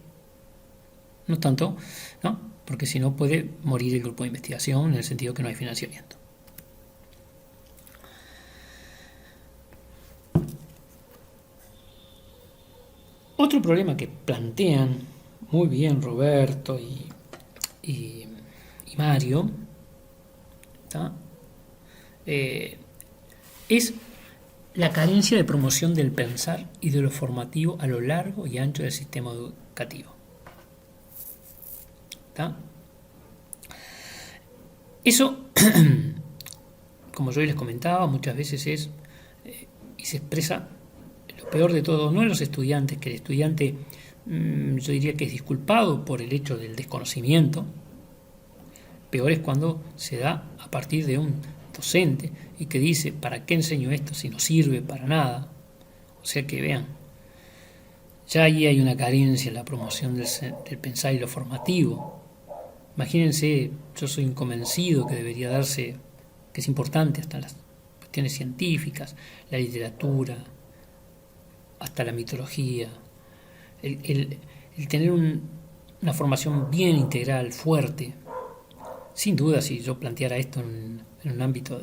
S1: No tanto, ¿no? Porque si no puede morir el grupo de investigación en el sentido que no hay financiamiento. Otro problema que plantean muy bien Roberto y Mario eh, es la carencia de promoción del pensar y de lo formativo a lo largo y ancho del sistema educativo. ¿Está? Eso, como yo les comentaba, muchas veces es y se expresa lo peor de todo, no en los estudiantes, que el estudiante yo diría que es disculpado por el hecho del desconocimiento. Peor es cuando se da a partir de un docente y que dice, ¿para qué enseño esto si no sirve para nada? O sea que vean, ya ahí hay una carencia en la promoción del pensar y lo formativo. Imagínense, yo soy un convencido que debería darse, que es importante hasta las cuestiones científicas, la literatura, hasta la mitología, el tener una formación bien integral, fuerte. Sin duda, si yo planteara esto en un ámbito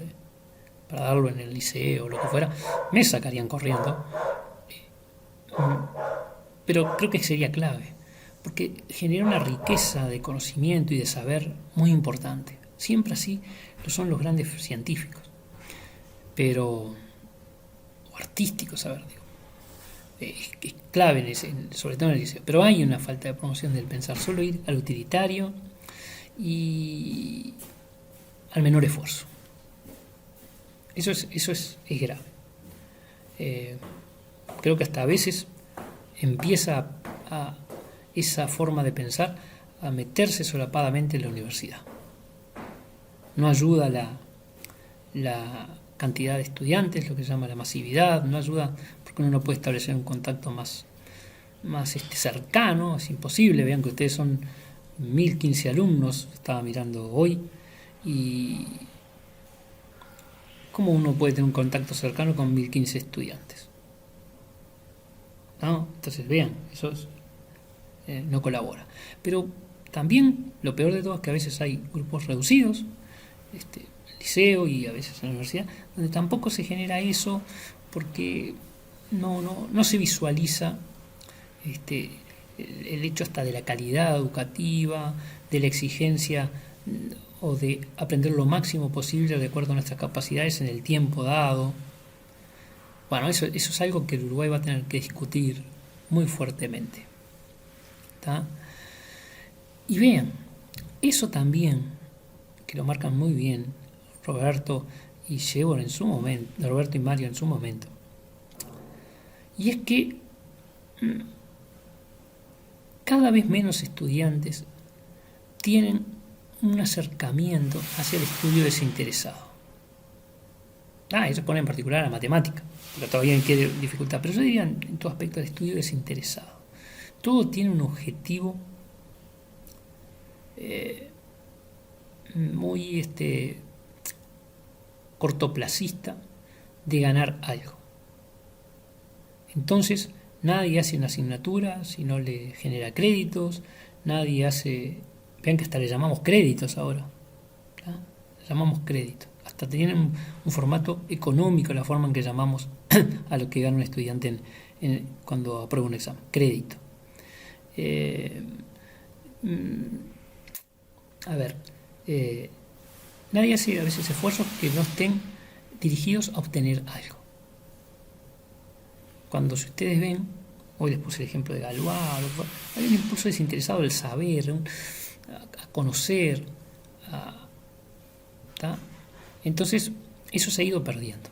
S1: para darlo en el liceo o lo que fuera, me sacarían corriendo. Pero creo que sería clave, porque genera una riqueza de conocimiento y de saber muy importante. Siempre así lo son los grandes científicos, pero o artísticos, a ver, digo. Es clave, sobre todo en el liceo. Pero hay una falta de promoción del pensar, solo ir al utilitario y al menor esfuerzo. Eso es grave. Creo que hasta a veces empieza a esa forma de pensar a meterse solapadamente en la universidad. No ayuda la cantidad de estudiantes, lo que se llama la masividad, no ayuda porque uno no puede establecer un contacto más cercano, es imposible. Vean que ustedes son 1015 alumnos, estaba mirando hoy, y ¿cómo uno puede tener un contacto cercano con 1015 estudiantes? ¿No? Entonces vean, eso no colabora. Pero también lo peor de todo es que a veces hay grupos reducidos, el liceo y a veces en la universidad, donde tampoco se genera eso porque no se visualiza el hecho hasta de la calidad educativa, de la exigencia o de aprender lo máximo posible de acuerdo a nuestras capacidades en el tiempo dado. Bueno, eso es algo que el Uruguay va a tener que discutir muy fuertemente. ¿Está? Y vean, eso también, que lo marcan muy bien Roberto y Shevor en su momento, Roberto y Mario en su momento, y es que cada vez menos estudiantes tienen un acercamiento hacia el estudio desinteresado. Eso pone en particular a la matemática, pero todavía hay dificultad, pero yo diría en todo aspecto del estudio desinteresado. Todo tiene un objetivo muy cortoplacista de ganar algo. Entonces, nadie hace una asignatura si no le genera créditos, nadie hace... Vean que hasta le llamamos créditos ahora. Le llamamos créditos. Hasta tienen un formato económico la forma en que llamamos a lo que gana un estudiante cuando aprueba un examen. Crédito. Nadie hace a veces esfuerzos que no estén dirigidos a obtener algo. Cuando si ustedes ven, hoy les puse el ejemplo de Galois, hay un impulso desinteresado del saber, a conocer, entonces eso se ha ido perdiendo.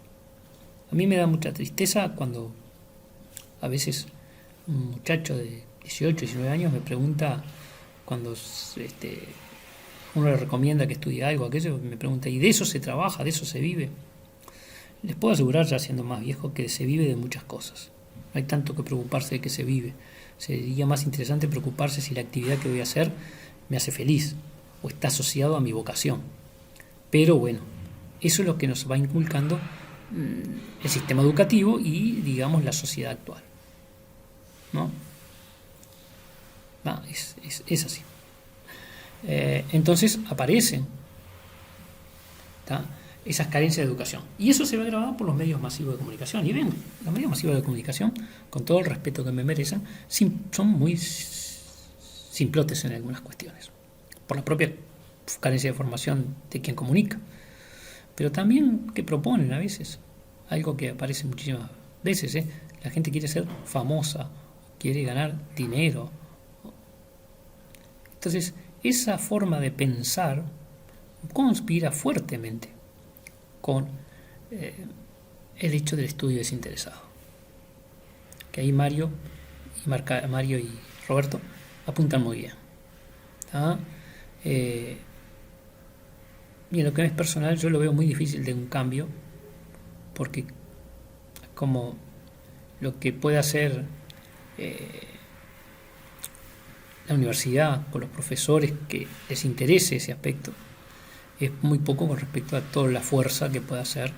S1: A mí me da mucha tristeza cuando a veces un muchacho de 18, 19 años me pregunta, cuando uno le recomienda que estudie algo, aquello, me pregunta, ¿y de eso se trabaja, de eso se vive? Les puedo asegurar, ya siendo más viejo, que se vive de muchas cosas. No hay tanto que preocuparse de que se vive. Sería más interesante preocuparse si la actividad que voy a hacer me hace feliz o está asociado a mi vocación. Pero bueno, eso es lo que nos va inculcando el sistema educativo y, digamos, la sociedad actual. ¿No? Es así. Entonces aparecen esas carencias de educación. Y eso se ve agravado por los medios masivos de comunicación. Y ven, los medios masivos de comunicación, con todo el respeto que me merecen, son muy simplotes en algunas cuestiones, por la propia carencia de formación de quien comunica. pero también que proponen a veces, algo que aparece muchísimas veces, la gente quiere ser famosa, quiere ganar dinero. Entonces, esa forma de pensar conspira fuertemente con el hecho del estudio desinteresado. Que ahí Mario y Roberto apuntan muy bien. Y en lo que es personal, yo lo veo muy difícil de un cambio, porque como lo que puede hacer la universidad con los profesores que les interese ese aspecto es muy poco con respecto a toda la fuerza que puede hacer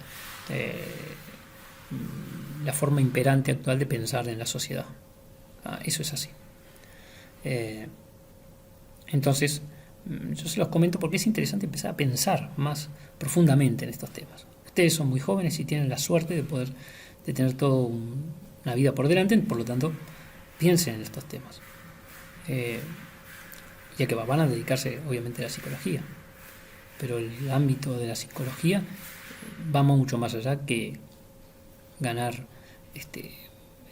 S1: la forma imperante actual de pensar en la sociedad. Eso es así. Entonces, yo se los comento porque es interesante empezar a pensar más profundamente en estos temas. Ustedes son muy jóvenes y tienen la suerte de tener toda una vida por delante, por lo tanto, piensen en estos temas. Ya que van a dedicarse obviamente a la psicología, pero el ámbito de la psicología va mucho más allá que ganar el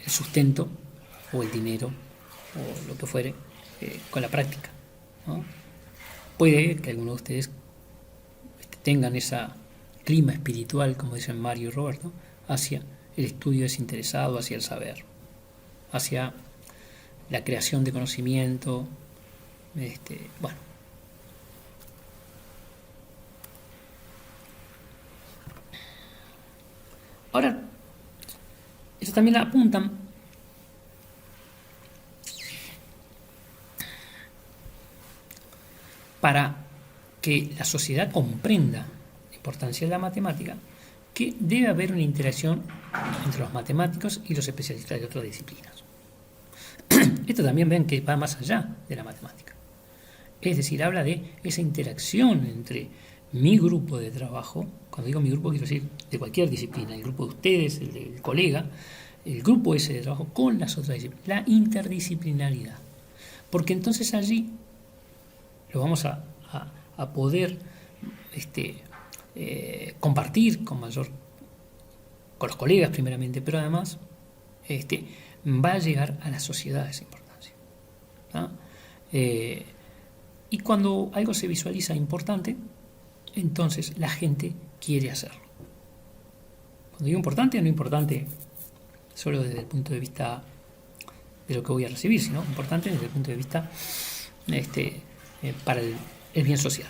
S1: sustento o el dinero o lo que fuere con la práctica, ¿no? Puede que algunos de ustedes tengan ese clima espiritual, como dicen Mario y Roberto, hacia el estudio desinteresado, hacia el saber, hacia la creación de conocimiento. Bueno. Ahora, eso también apuntan para que la sociedad comprenda la importancia de la matemática, que debe haber una interacción entre los matemáticos y los especialistas de otras disciplinas. Esto también ven que va más allá de la matemática. Es decir, habla de esa interacción entre mi grupo de trabajo. Cuando digo mi grupo quiero decir de cualquier disciplina, el grupo de ustedes, el del colega, el grupo ese de trabajo con las otras disciplinas, la interdisciplinaridad. Porque entonces allí lo vamos a poder compartir con los colegas primeramente, pero además va a llegar a la sociedad esa importancia, ¿no? Y cuando algo se visualiza importante, entonces la gente quiere hacerlo. Cuando digo importante, no importante solo desde el punto de vista de lo que voy a recibir, sino importante desde el punto de vista para el bien social.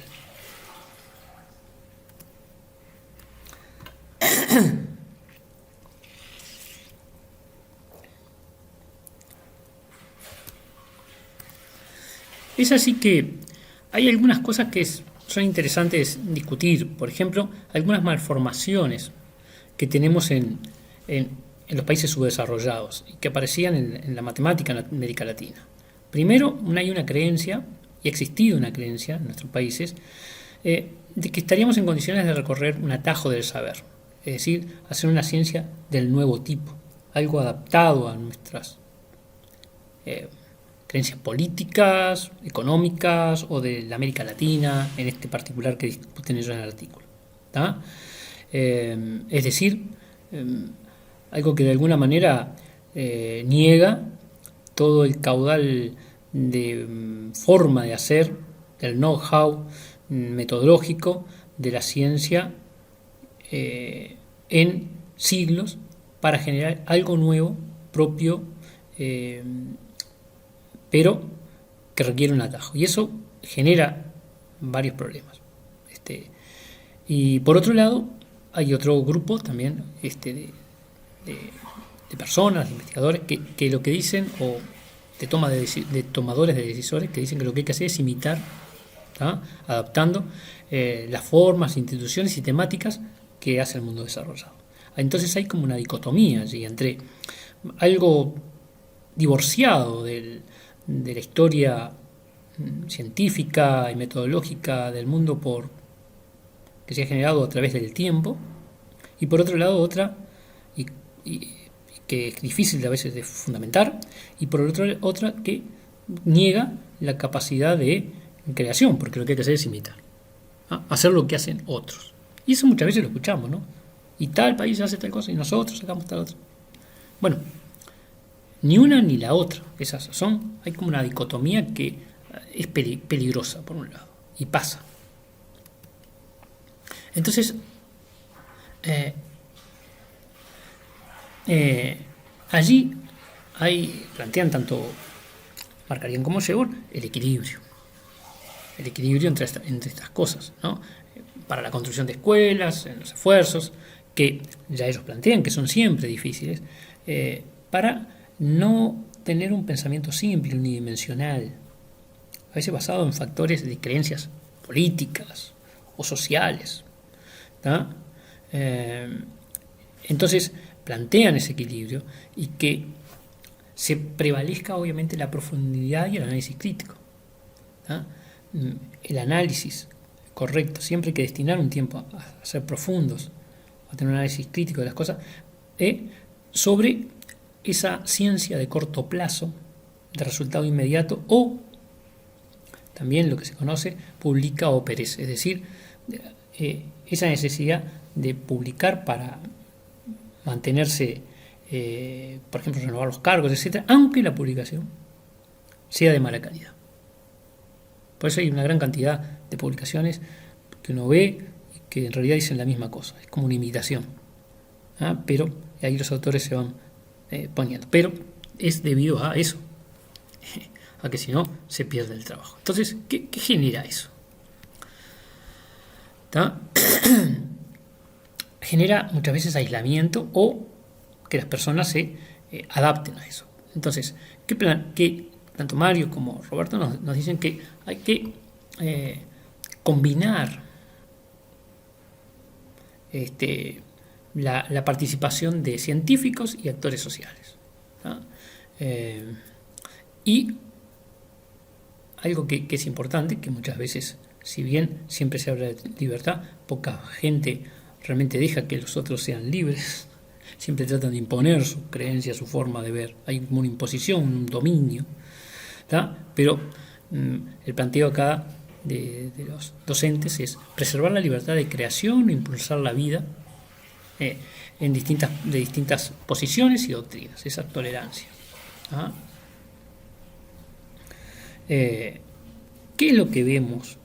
S1: Es así que hay algunas cosas que son interesantes discutir. Por ejemplo, algunas malformaciones que tenemos en los países subdesarrollados y que aparecían en la matemática en América Latina. Primero, hay una creencia, y ha existido una creencia en nuestros países, de que estaríamos en condiciones de recorrer un atajo del saber, es decir, hacer una ciencia del nuevo tipo, algo adaptado a nuestras creencias políticas, económicas o de la América Latina, en este particular que discuten ellos en el artículo, ¿tá? Es decir, algo que de alguna manera niega todo el caudal de forma de hacer, del know-how metodológico de la ciencia en siglos para generar algo nuevo, propio, pero que requiere un atajo. Y eso genera varios problemas. Y por otro lado, hay otro grupo también de personas, de investigadores, que lo que dicen, o de tomadores de decisores, que dicen que lo que hay que hacer es imitar, ¿tá? Adaptando las formas, instituciones y temáticas que hace el mundo desarrollado. Entonces hay como una dicotomía allí entre algo divorciado de la historia científica y metodológica del mundo que se ha generado a través del tiempo, y por otro lado otra y que es difícil a veces de fundamentar, y por otro otra que niega la capacidad de creación, porque lo que hay que hacer es imitar, ¿no? Hacer lo que hacen otros. Y eso muchas veces lo escuchamos, ¿no? Y tal país hace tal cosa y nosotros sacamos tal otra. Bueno, ni una ni la otra. Hay como una dicotomía que es peligrosa, por un lado, y pasa. Entonces, allí plantean tanto Marcarían como Shebor el equilibrio entre estas cosas, ¿no? Para la construcción de escuelas, en los esfuerzos, que ya ellos plantean que son siempre difíciles, para no tener un pensamiento simple, unidimensional, a veces basado en factores de creencias políticas o sociales, ¿tá? Entonces plantean ese equilibrio y que se prevalezca obviamente la profundidad y el análisis crítico, ¿tá? El análisis correcto, siempre hay que destinar un tiempo a ser profundos, a tener un análisis crítico de las cosas, sobre esa ciencia de corto plazo, de resultado inmediato, o también lo que se conoce publica o perece, es decir, esa necesidad de publicar para mantenerse, por ejemplo, renovar los cargos, etcétera, aunque la publicación sea de mala calidad. Por eso hay una gran cantidad de publicaciones que uno ve y que en realidad dicen la misma cosa, es como una imitación, pero ahí los autores se van poniendo, pero es debido a eso, a que si no se pierde el trabajo. Entonces, ¿qué genera eso? Genera muchas veces aislamiento o que las personas se adapten a eso. Entonces, ¿qué tanto Mario como Roberto nos dicen que hay que combinar la participación de científicos y actores sociales, ¿no? Y algo que es importante, que muchas veces, si bien siempre se habla de libertad, poca gente realmente deja que los otros sean libres, siempre tratan de imponer su creencia, su forma de ver, hay como una imposición, un dominio, ¿tá? Pero el planteo acá de los docentes es preservar la libertad de creación e impulsar la vida de distintas posiciones y doctrinas, esa tolerancia. ¿Qué es lo que vemos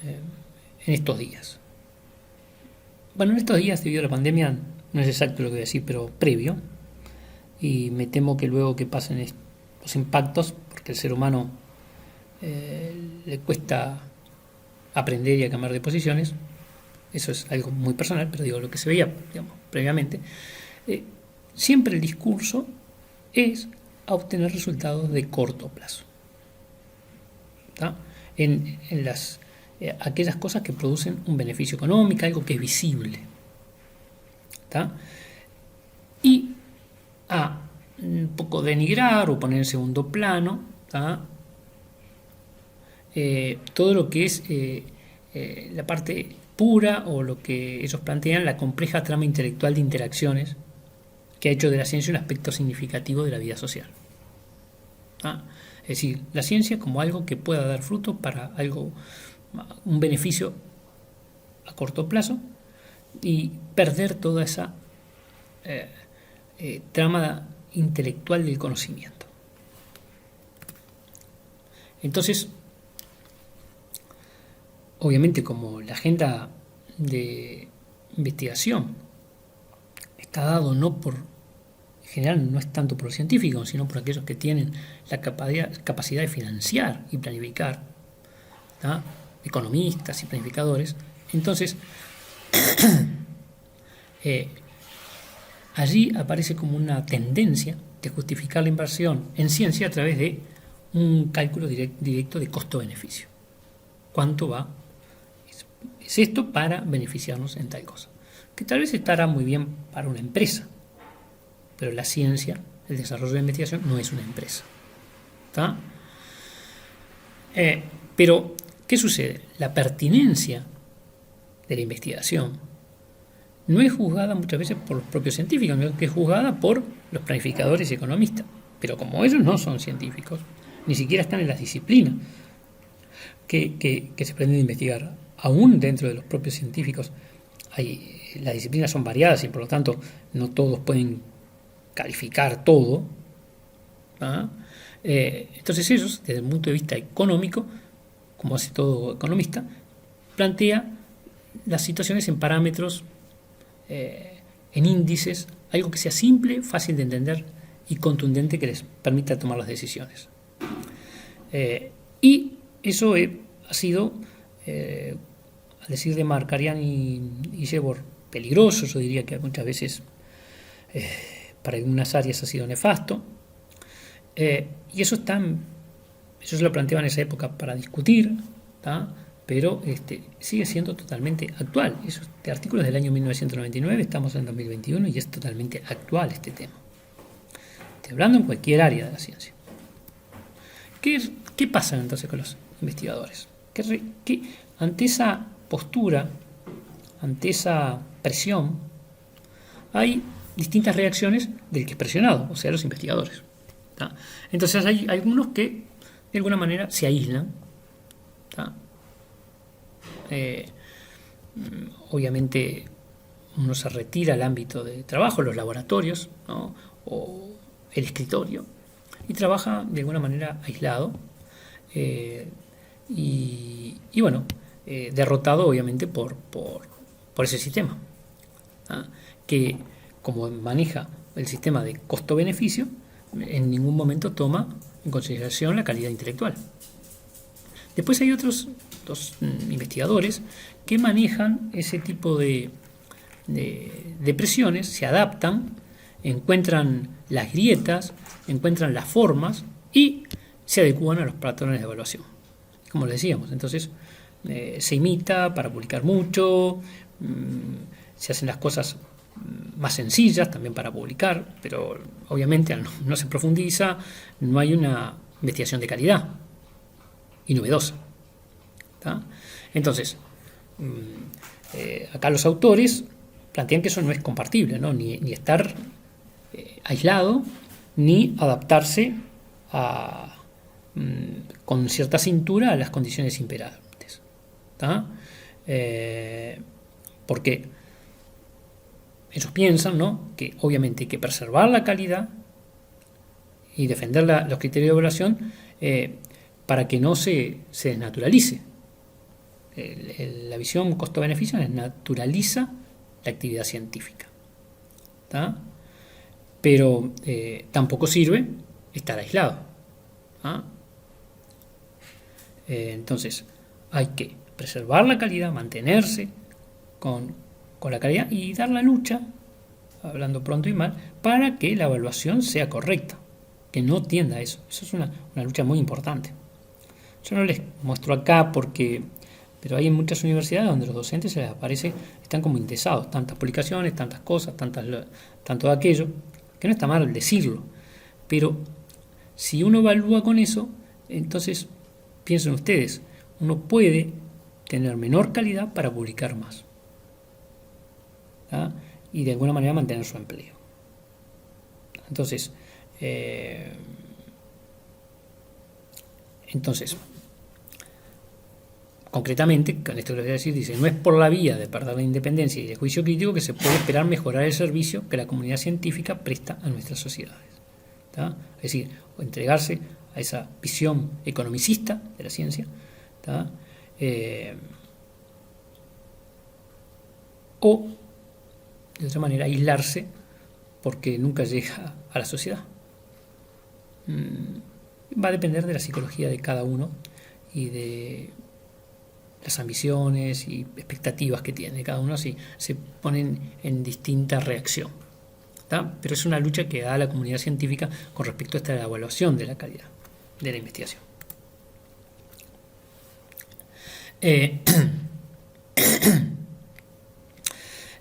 S1: en estos días? Bueno, en estos días, debido a la pandemia, no es exacto lo que voy a decir, pero previo, y me temo que luego que pasen los impactos, porque el ser humano le cuesta aprender y a cambiar de posiciones, eso es algo muy personal, pero digo, lo que se veía, digamos, previamente, siempre el discurso es a obtener resultados de corto plazo, ¿tá? En aquellas cosas que producen un beneficio económico, algo que es visible, ¿tá? Y a un poco denigrar o poner en segundo plano, ¿tá? Todo lo que es la parte pura o lo que ellos plantean, la compleja trama intelectual de interacciones que ha hecho de la ciencia un aspecto significativo de la vida social. Es decir, la ciencia como algo que pueda dar fruto para un beneficio a corto plazo y perder toda esa trama intelectual del conocimiento. Entonces, obviamente, como la agenda de investigación está dado en general no es tanto por los científicos, sino por aquellos que tienen la capacidad de financiar y planificar, ¿tá? Economistas y planificadores. Entonces, allí aparece como una tendencia de justificar la inversión en ciencia a través de un cálculo directo de costo-beneficio. ¿Cuánto es esto para beneficiarnos en tal cosa? Que tal vez estará muy bien para una empresa, pero la ciencia, el desarrollo de investigación, no es una empresa, ¿tá? Pero, ¿qué sucede? La pertinencia de la investigación no es juzgada muchas veces por los propios científicos, sino que es juzgada por los planificadores y economistas. Pero como ellos no son científicos, ni siquiera están en las disciplinas que se pretenden investigar, aún dentro de los propios científicos las disciplinas son variadas y por lo tanto no todos pueden calificar todo. Entonces ellos, desde el punto de vista económico, como hace todo economista, plantea las situaciones en parámetros, en índices, algo que sea simple, fácil de entender y contundente que les permita tomar las decisiones. Y eso ha sido, al decir de Markarian y Jevor, peligroso. Yo diría que muchas veces para algunas áreas ha sido nefasto. Y eso se lo planteaba en esa época para discutir, ¿tá? Pero sigue siendo totalmente actual. Este artículo es del año 1999, estamos en 2021 y es totalmente actual este tema. Estoy hablando en cualquier área de la ciencia. ¿Qué pasa entonces con los investigadores? Que ante esa postura, ante esa presión, hay distintas reacciones del que es presionado, o sea, los investigadores. ¿Tá? Entonces hay algunos que de alguna manera se aíslan. ¿Tá? Obviamente uno se retira al ámbito de trabajo, los laboratorios, ¿no? O el escritorio, y trabaja de alguna manera aislado y bueno, derrotado obviamente por ese sistema, ¿ah? Que como maneja el sistema de costo-beneficio, en ningún momento toma en consideración la calidad intelectual. Después hay otros investigadores que manejan ese tipo de presiones, se adaptan, encuentran las grietas, encuentran las formas y se adecúan a los patrones de evaluación. Como les decíamos, entonces se imita para publicar mucho, se hacen las cosas más sencillas también para publicar, pero obviamente no se profundiza, no hay una investigación de calidad y novedosa. ¿Tá? Entonces, acá los autores plantean que eso no es compartible, ¿no? Ni estar aislado, ni adaptarse con cierta cintura a las condiciones imperantes. ¿Tá? Porque ellos piensan, ¿no?, que obviamente hay que preservar la calidad y defender los criterios de evaluación para que no se desnaturalice. La visión costo-beneficio desnaturaliza la actividad científica. ¿Tá? Pero tampoco sirve estar aislado. ¿Ah? Entonces hay que preservar la calidad, mantenerse con la calidad y dar la lucha, hablando pronto y mal, para que la evaluación sea correcta, que no tienda a eso. Eso es una lucha muy importante. Yo no les muestro acá pero hay en muchas universidades donde los docentes se les aparece, están como indexados, tantas publicaciones, tantas cosas, tanto de aquello, que no está mal decirlo, pero si uno evalúa con eso, entonces piensen ustedes, uno puede tener menor calidad para publicar más, ¿tá? Y de alguna manera mantener su empleo. Entonces concretamente, con esto que les voy a decir, dice: no es por la vía de perder la independencia y el juicio crítico que se puede esperar mejorar el servicio que la comunidad científica presta a nuestras sociedades. ¿Tá? Es decir, o entregarse a esa visión economicista de la ciencia, ¿tá? O de otra manera aislarse porque nunca llega a la sociedad. Va a depender de la psicología de cada uno y de las ambiciones y expectativas que tiene cada uno, si se ponen en distinta reacción. ¿Tá? Pero es una lucha que da la comunidad científica con respecto a esta evaluación de la calidad de la investigación.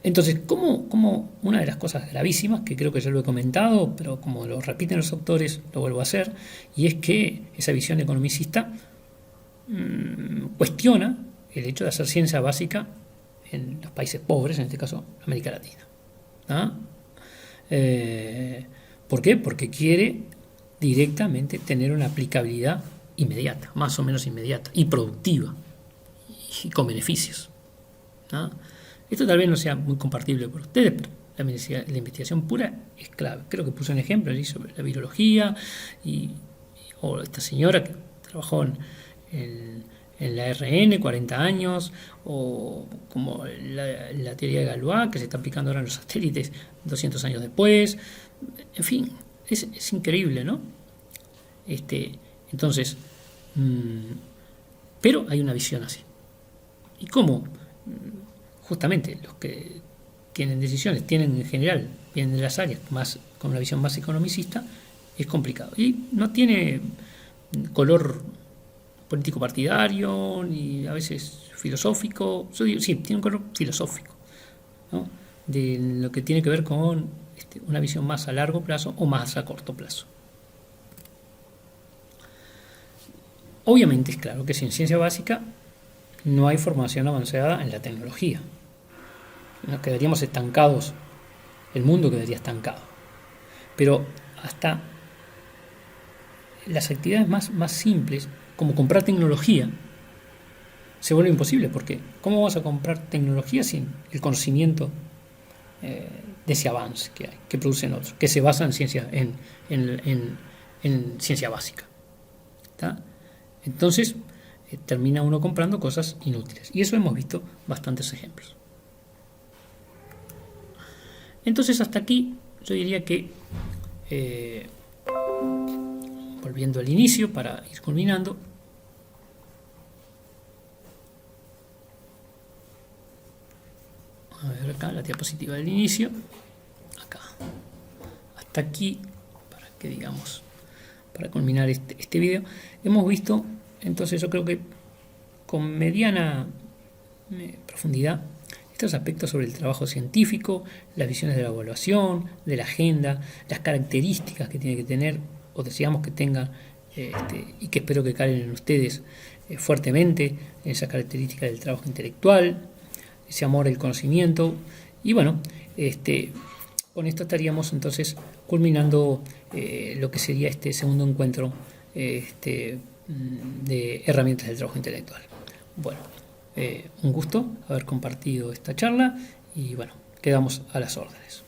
S1: Entonces, como una de las cosas gravísimas, que creo que ya lo he comentado, pero como lo repiten los autores, lo vuelvo a hacer, y es que esa visión economicista cuestiona el hecho de hacer ciencia básica en los países pobres, en este caso América Latina. ¿Ah? ¿Por qué? Porque quiere directamente tener una aplicabilidad inmediata, más o menos inmediata, y productiva, y con beneficios. ¿Ah? Esto tal vez no sea muy compartible por ustedes, pero la investigación pura es clave. Creo que puse un ejemplo allí sobre la virología o esta señora que trabajó en la RN 40 años, o como la teoría de Galois que se está aplicando ahora en los satélites 200 años después. En fin, es increíble, ¿no? Entonces, pero hay una visión así. ¿Y cómo? Justamente los que tienen decisiones, tienen en general, vienen de las áreas más con una visión más economicista, es complicado. Y no tiene color político partidario, ni a veces filosófico. Yo digo, sí, tiene un color filosófico, ¿no? De lo que tiene que ver con una visión más a largo plazo o más a corto plazo. Obviamente es claro que sin ciencia básica no hay formación avanzada en la tecnología. Nos quedaríamos estancados, el mundo quedaría estancado. Pero hasta las actividades más simples, como comprar tecnología, se vuelve imposible, porque ¿cómo vas a comprar tecnología sin el conocimiento de ese avance que hay, que producen otros, que se basa en ciencia, en ciencia básica? ¿Está? Entonces termina uno comprando cosas inútiles, y eso hemos visto bastantes ejemplos. Entonces hasta aquí yo diría que volviendo al inicio para ir culminando, a ver acá la diapositiva del inicio, acá, hasta aquí, para que digamos, para culminar este video, hemos visto, entonces yo creo que con mediana profundidad, estos aspectos sobre el trabajo científico, las visiones de la evaluación, de la agenda, las características que tiene que tener, o deseamos que tengan, y que espero que calen en ustedes fuertemente, esa característica del trabajo intelectual, ese amor al conocimiento. Y bueno, con esto estaríamos entonces culminando lo que sería este segundo encuentro de herramientas del trabajo intelectual. Bueno, un gusto haber compartido esta charla y bueno, quedamos a las órdenes.